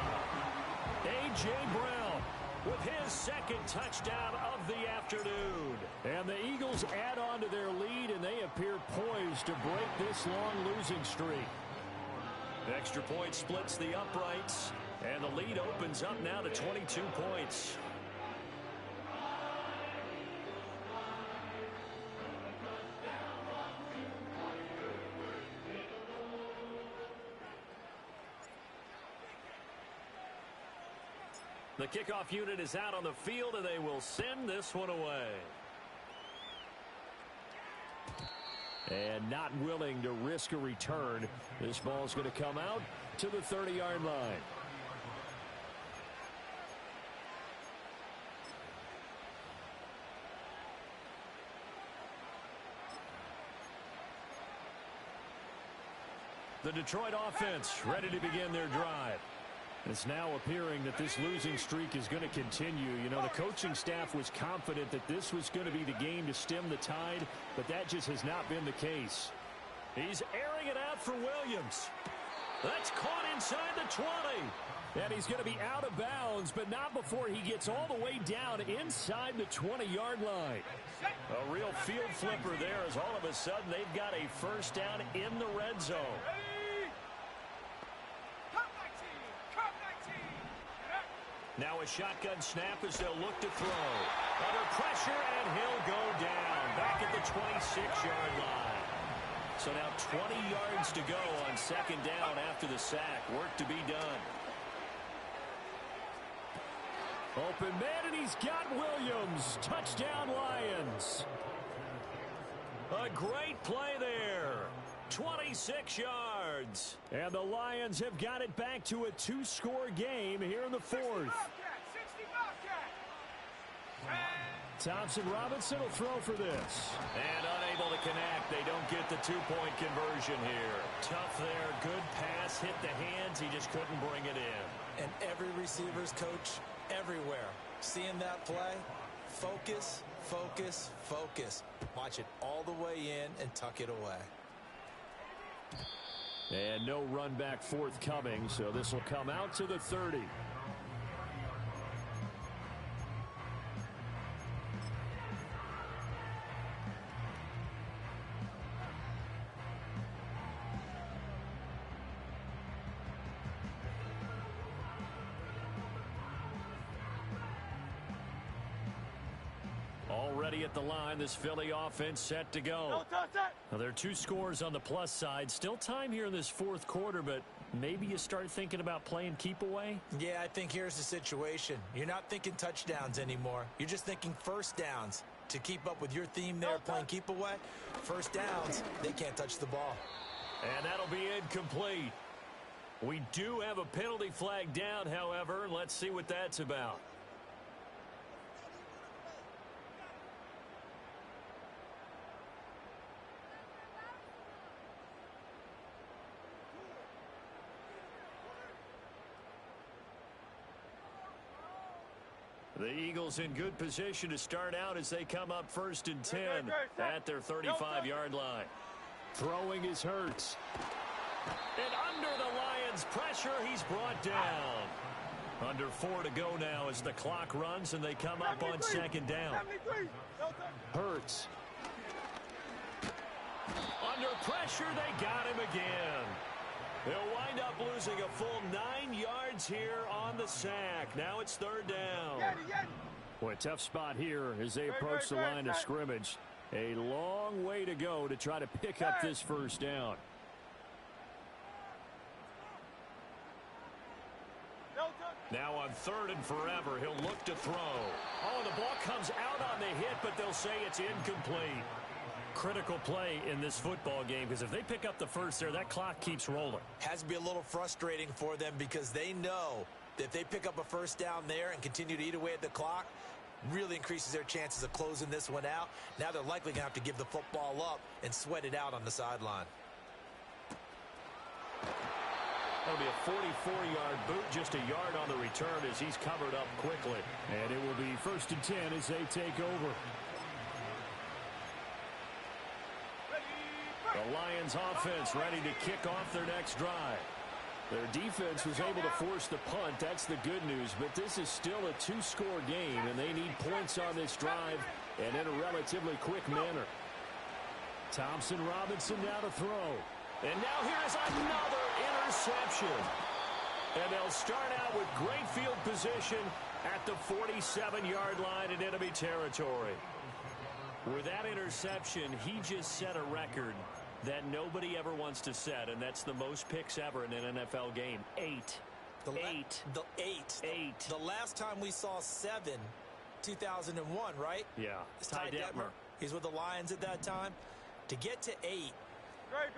A.J. Brown with his second touchdown of the afternoon. And the Eagles add on to their lead, and they appear poised to break this long losing streak. Extra point splits the uprights, and the lead opens up now to 22 points. The kickoff unit is out on the field, and they will send this one away. And not willing to risk a return. This ball's going to come out to the 30-yard line. The Detroit offense ready to begin their drive. It's now appearing that this losing streak is going to continue. You know, the coaching staff was confident that this was going to be the game to stem the tide, but that just has not been the case. He's airing it out for Williams. That's caught inside the 20. And he's going to be out of bounds, but not before he gets all the way down inside the 20-yard line. A real field flipper there, as all of a sudden they've got a first down in the red zone. Now a shotgun snap as they'll look to throw. Under pressure, and he'll go down back at the 26-yard line. So now 20 yards to go on second down after the sack. Work to be done. Open man, and he's got Williams. Touchdown, Lions. A great play there. 26 yards. And the Lions have got it back to a two-score game here in the fourth. Thompson Robinson will throw for this. And unable to connect. They don't get the two-point conversion here. Tough there. Good pass. Hit the hands. He just couldn't bring it in. And every receiver's coach everywhere. Seeing that play, focus, focus, focus. Watch it all the way in and tuck it away. And no run back forthcoming, so this will come out to the 30. Already at the line, this Philly offense set to go. Now, there are two scores on the plus side. Still time here in this fourth quarter, but maybe you start thinking about playing keep away? Yeah, I think here's the situation. You're not thinking touchdowns anymore. You're just thinking first downs. To keep up with your theme there, playing keep away, first downs, they can't touch the ball. And that'll be incomplete. We do have a penalty flag down, however, and let's see what that's about. The Eagles in good position to start out as they come up 1st and 10 at their 35-yard line. Throwing is Hurts. And under the Lions' pressure, he's brought down. Under 4 to go now as the clock runs and they come up on second down. Hurts. Under pressure, they got him again. They'll wind up losing a full 9 yards here on the sack. Now it's third down. Boy, tough spot here as they approach the line of scrimmage. A long way to go to try to pick up this first down. Now on 3rd and forever, he'll look to throw. Oh, the ball comes out on the hit, but they'll say it's incomplete. Critical play in this football game, because if they pick up the first there, that clock keeps rolling. Has to be a little frustrating for them because they know that if they pick up a first down there and continue to eat away at the clock, really increases their chances of closing this one out. Now they're likely going to have to give the football up and sweat it out on the sideline. That'll be a 44-yard boot, just a yard on the return as he's covered up quickly. And it will be 1st and 10 as they take over. The Lions offense ready to kick off their next drive. Their defense was able to force the punt. That's the good news. But this is still a two-score game, and they need points on this drive and in a relatively quick manner. Thompson Robinson now to throw. And now here is another interception. And they'll start out with great field position at the 47-yard line in enemy territory. With that interception, he just set a record that nobody ever wants to set, and that's the most picks ever in an NFL game. 8. The last time we saw 7, 2001, right? Yeah. It's Ty Detmer. He's with the Lions at that time. To get to 8,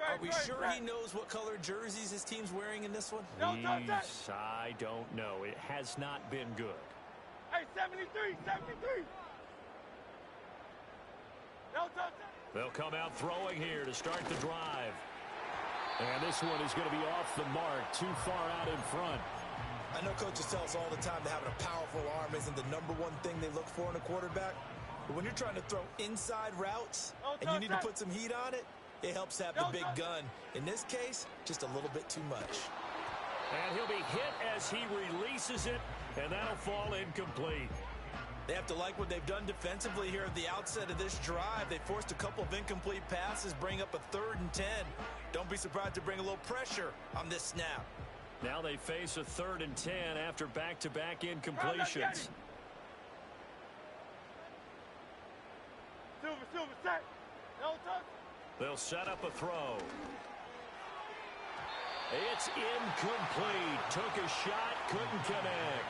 are we sure he knows what color jerseys his team's wearing in this one? I don't know. It has not been good. Hey, 73. They'll come out throwing here to start the drive. And this one is going to be off the mark, too far out in front. I know coaches tell us all the time that having a powerful arm isn't the #1 thing they look for in a quarterback. But when you're trying to throw inside routes and you need to put some heat on it, it helps have the big gun. In this case, just a little bit too much. And he'll be hit as he releases it, and that'll fall incomplete. They have to like what they've done defensively here at the outset of this drive. They forced a couple of incomplete passes, bring up a 3rd and 10. Don't be surprised to bring a little pressure on this snap. Now they face a 3rd and 10 after back-to-back incompletions. Silver, set. No touch. They'll set up a throw. It's incomplete. Took a shot, couldn't connect.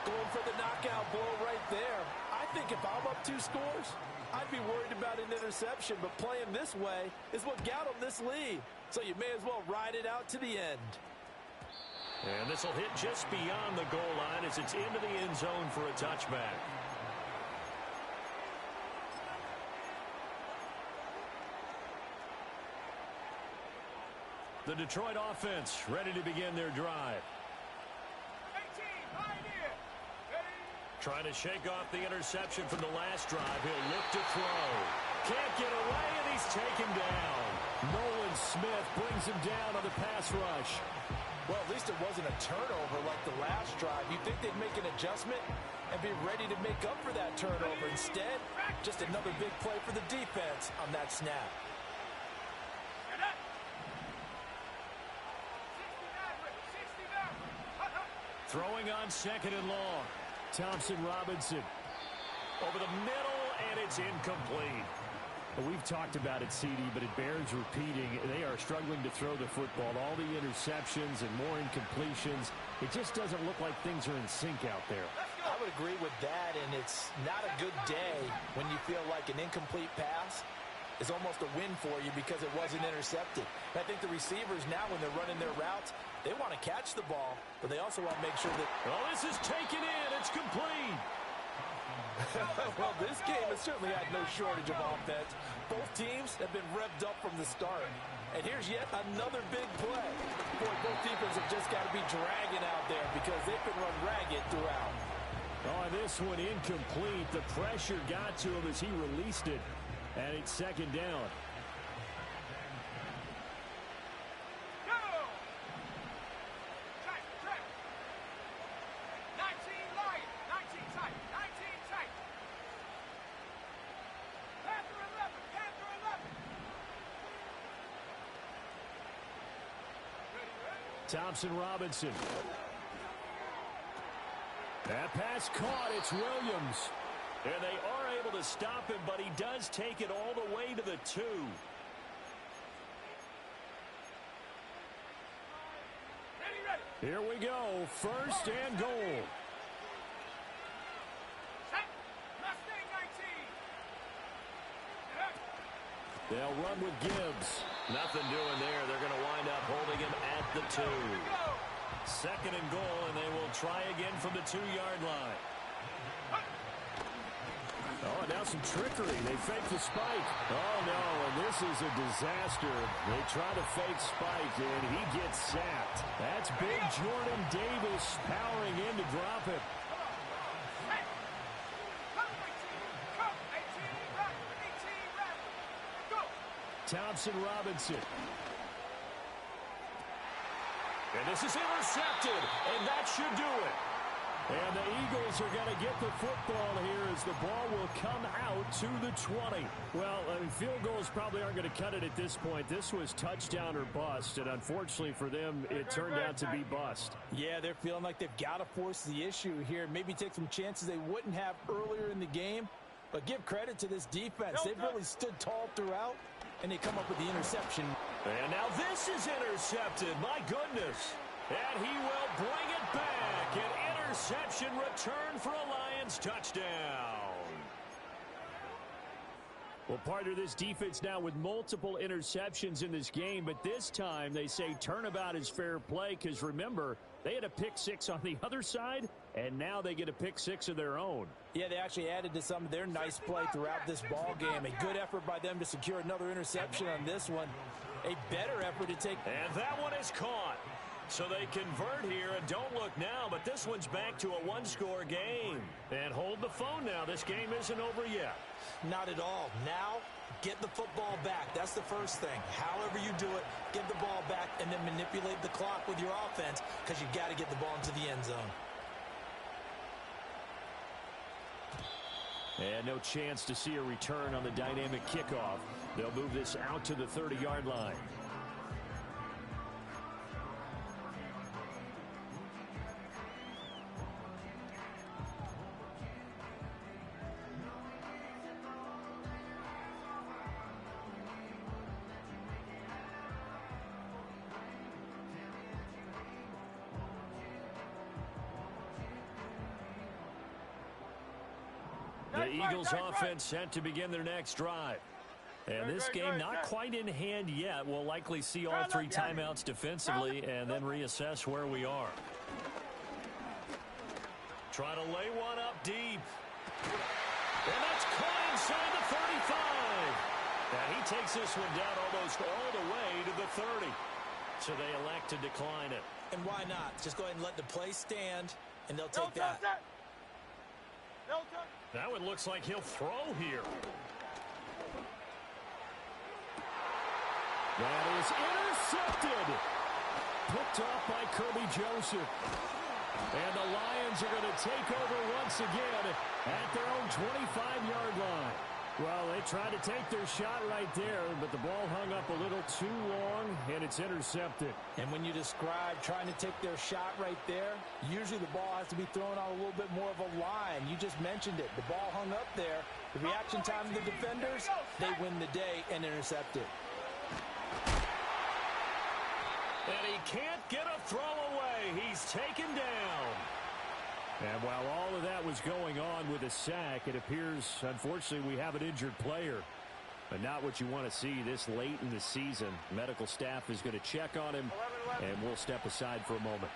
Going for the knockout blow right there. I think if I'm up 2 scores, I'd be worried about an interception, but playing this way is what got them this lead. So you may as well ride it out to the end. And this will hit just beyond the goal line as it's into the end zone for a touchback. The Detroit offense ready to begin their drive. Trying to shake off the interception from the last drive. He'll look to throw. Can't get away, and he's taken down. Nolan Smith brings him down on the pass rush. Well, at least it wasn't a turnover like the last drive. You'd think they'd make an adjustment and be ready to make up for that turnover. Instead, just another big play for the defense on that snap. Throwing on 2nd and long. Thompson Robinson over the middle, and it's incomplete. Well, we've talked about it, CD, but it bears repeating. They are struggling to throw the football. All the interceptions and more incompletions. It just doesn't look like things are in sync out there. I would agree with that, and it's not a good day when you feel like an incomplete pass is almost a win for you because it wasn't intercepted. And I think the receivers now, when they're running their routes, they want to catch the ball, but they also want to make sure that... Oh, this is taken in. It's complete. Well, this game has certainly had no shortage of offense. Both teams have been revved up from the start. And here's yet another big play. Boy, both defenses have just got to be dragging out there because they've been run ragged throughout. Oh, this one incomplete. The pressure got to him as he released it. And it's 2nd down. Thompson Robinson. That pass caught. It's Williams. And they are able to stop him, but he does take it all the way to the 2. Here we go. 1st and goal. They'll run with Gibbs. Nothing doing there. They're going to wind up holding him at the 2. 2nd and goal, and they will try again from the 2-yard line. Oh, now some trickery. They fake the spike. Oh, no, and this is a disaster. They try to fake spike, and he gets sacked. That's big Jordan Davis powering in to drop it. Thompson Robinson. And this is intercepted, and that should do it. And the Eagles are going to get the football here as the ball will come out to the 20. Well, I mean, field goals probably aren't going to cut it at this point. This was touchdown or bust, and unfortunately for them, it turned out to be bust. Yeah, they're feeling like they've got to force the issue here. Maybe take some chances they wouldn't have earlier in the game. But give credit to this defense. They've really stood tall throughout, and they come up with the interception. And now this is intercepted. My goodness. And he will bring it back. An interception return for a Lions touchdown. Well, part of this defense now with multiple interceptions in this game, but this time they say turnabout is fair play because, remember, they had a pick six on the other side, and now they get a pick six of their own. Yeah, they actually added to some of their nice play throughout this ball game. A good effort by them to secure another interception on this one. A better effort to take. And that one is caught. So they convert here, and don't look now, but this one's back to a one-score game. And hold the phone now. This game isn't over yet. Not at all. Now, get the football back. That's the first thing. However you do it, get the ball back and then manipulate the clock with your offense because you've got to get the ball into the end zone. And no chance to see a return on the dynamic kickoff. They'll move this out to the 30-yard line. The Eagles offense set to begin their next drive. And this game not quite in hand yet. We'll likely see all three timeouts defensively and then reassess where we are. Try to lay one up deep. And that's caught inside the 35. And he takes this one down almost all the way to the 30. So they elect to decline it. And why not? Just go ahead and let the play stand, and they'll take that. That one looks like he'll throw here. That is intercepted. Picked off by Kirby Joseph. And the Lions are going to take over once again at their own 25-yard line. Well, they tried to take their shot right there, but the ball hung up a little too long, and it's intercepted. And when you describe trying to take their shot right there, usually the ball has to be thrown on a little bit more of a line. You just mentioned it. The ball hung up there. The reaction time of the defenders, they win the day and intercept it. And he can't get a throw away. He's taken down. And while all of that was going on with a sack, it appears, unfortunately, we have an injured player. But not what you want to see this late in the season. Medical staff is going to check on him, and we'll step aside for a moment.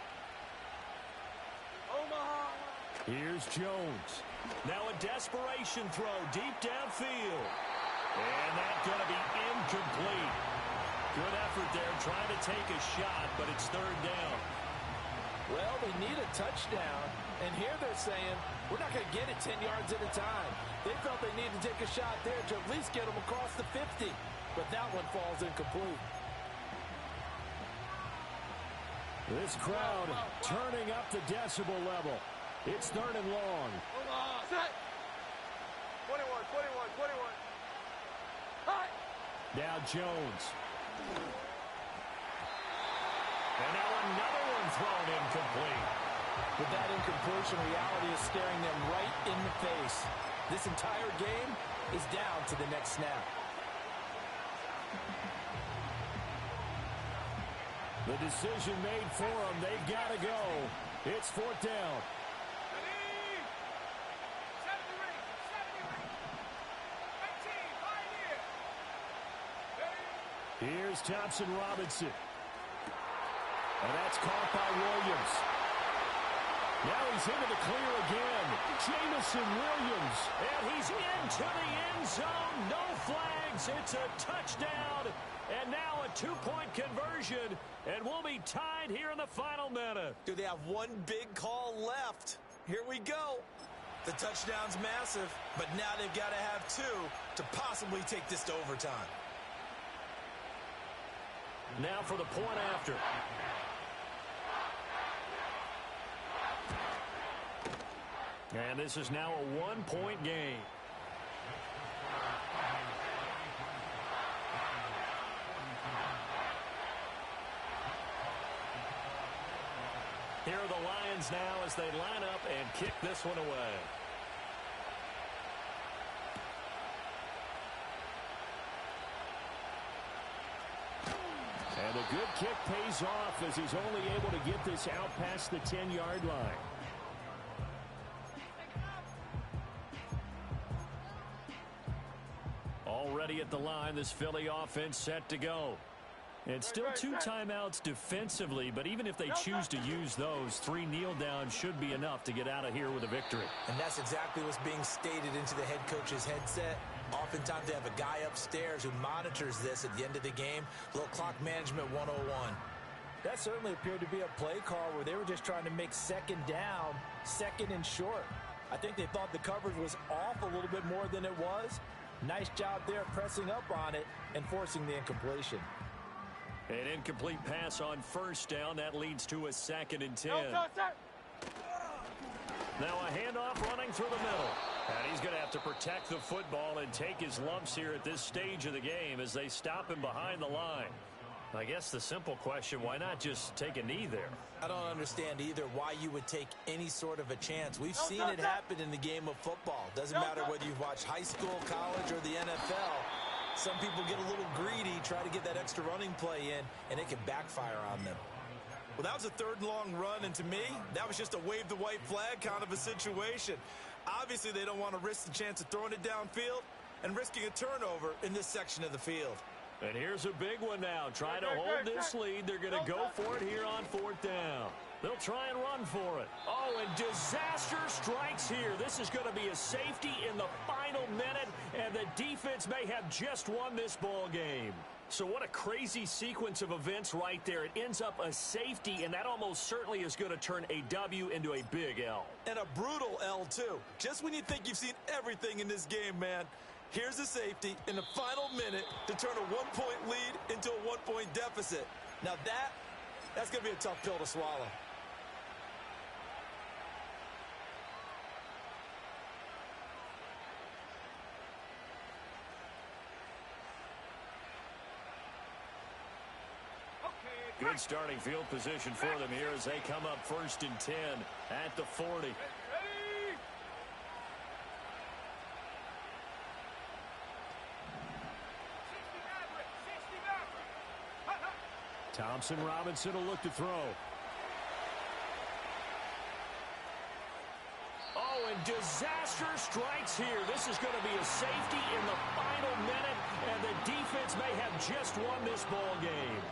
Here's Jones. Now a desperation throw deep downfield. And that's going to be incomplete. Good effort there trying to take a shot, but it's third down. Well, they need a touchdown, and here they're saying, we're not going to get it 10 yards at a time. They felt they needed to take a shot there to at least get them across the 50, but that one falls incomplete. This crowd turning up the decibel level. It's third and long. 21. Hi. Now Jones. And now another one thrown incomplete. With that incompletion, reality is staring them right in the face. This entire game is down to the next snap. The decision made for them. They've got to go. It's fourth down. Here's Thompson Robinson. And that's caught by Williams. Now he's into the clear again. Jamison Williams. And he's into the end zone. No flags. It's a touchdown. And now a two-point conversion. And we'll be tied here in the final minute. Do they have one big call left? Here we go. The touchdown's massive, but now they've got to have two to possibly take this to overtime. Now for the point after. And this is now a one-point game. Here are the Lions now as they line up and kick this one away. And a good kick pays off as he's only able to get this out past the 10-yard line. Already at the line, this Philly offense set to go. And still 2 timeouts defensively, but even if they choose to use those, 3 kneel downs should be enough to get out of here with a victory. And that's exactly what's being stated into the head coach's headset. Oftentimes they have a guy upstairs who monitors this at the end of the game. A little clock management 101. That certainly appeared to be a play call where they were just trying to make second down, second and short. I think they thought the coverage was off a little bit more than it was. Nice job there pressing up on it and forcing the incompletion. An incomplete pass on first down. That leads to a 2nd and 10. Now a handoff running through the middle. And he's going to have to protect the football and take his lumps here at this stage of the game as they stop him behind the line. I guess the simple question, why not just take a knee there? I don't understand either why you would take any sort of a chance. We've seen it happen in the game of football. Doesn't matter whether you've watched high school, college, or the NFL. Some people get a little greedy, try to get that extra running play in, and it can backfire on them. Well, that was a 3rd and long run, and to me, that was just a wave the white flag kind of a situation. Obviously, they don't want to risk the chance of throwing it downfield and risking a turnover in this section of the field. And here's a big one now. Trying to hold this lead. They're going to go for it here on 4th down. They'll try and run for it. Oh, and disaster strikes here. This is going to be a safety in the final minute, and the defense may have just won this ball game. So what a crazy sequence of events right there. It ends up a safety, and that almost certainly is going to turn a W into a big L. And a brutal L, too. Just when you think you've seen everything in this game, man. Here's a safety in the final minute to turn a 1-point lead into a 1-point deficit. Now that's going to be a tough pill to swallow. Good starting field position for them here as they come up 1st and 10 at the 40. Thompson Robinson will look to throw. Oh, and disaster strikes here. This is going to be a safety in the final minute, and the defense may have just won this ball game.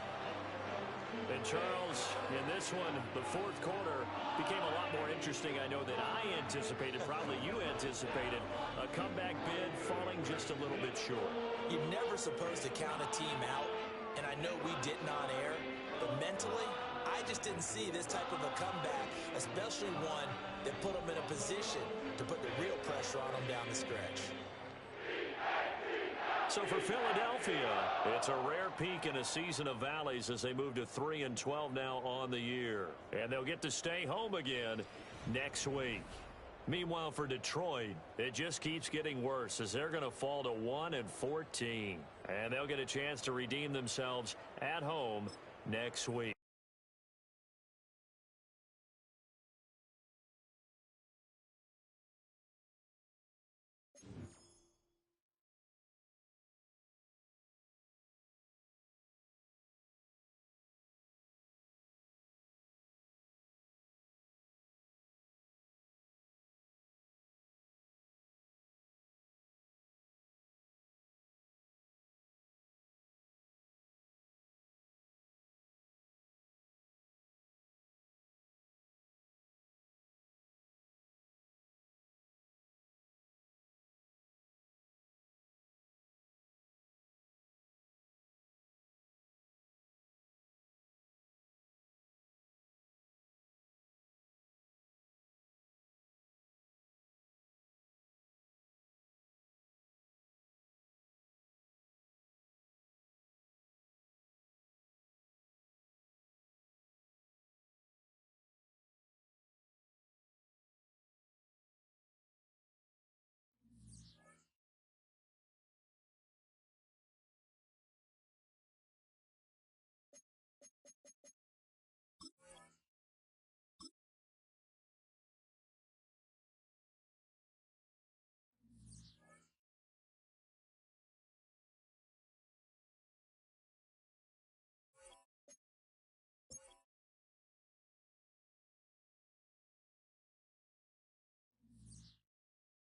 And Charles, in this one, the 4th quarter became a lot more interesting, I know, than I anticipated, probably you anticipated. A comeback bid falling just a little bit short. You're never supposed to count a team out, and I know we didn't on air, but mentally, I just didn't see this type of a comeback, especially one that put them in a position to put the real pressure on them down the stretch. So for Philadelphia, it's a rare peak in a season of valleys as they move to 3-12 now on the year. And they'll get to stay home again next week. Meanwhile, for Detroit, it just keeps getting worse as they're going to fall to 1-14. And they'll get a chance to redeem themselves at home next week.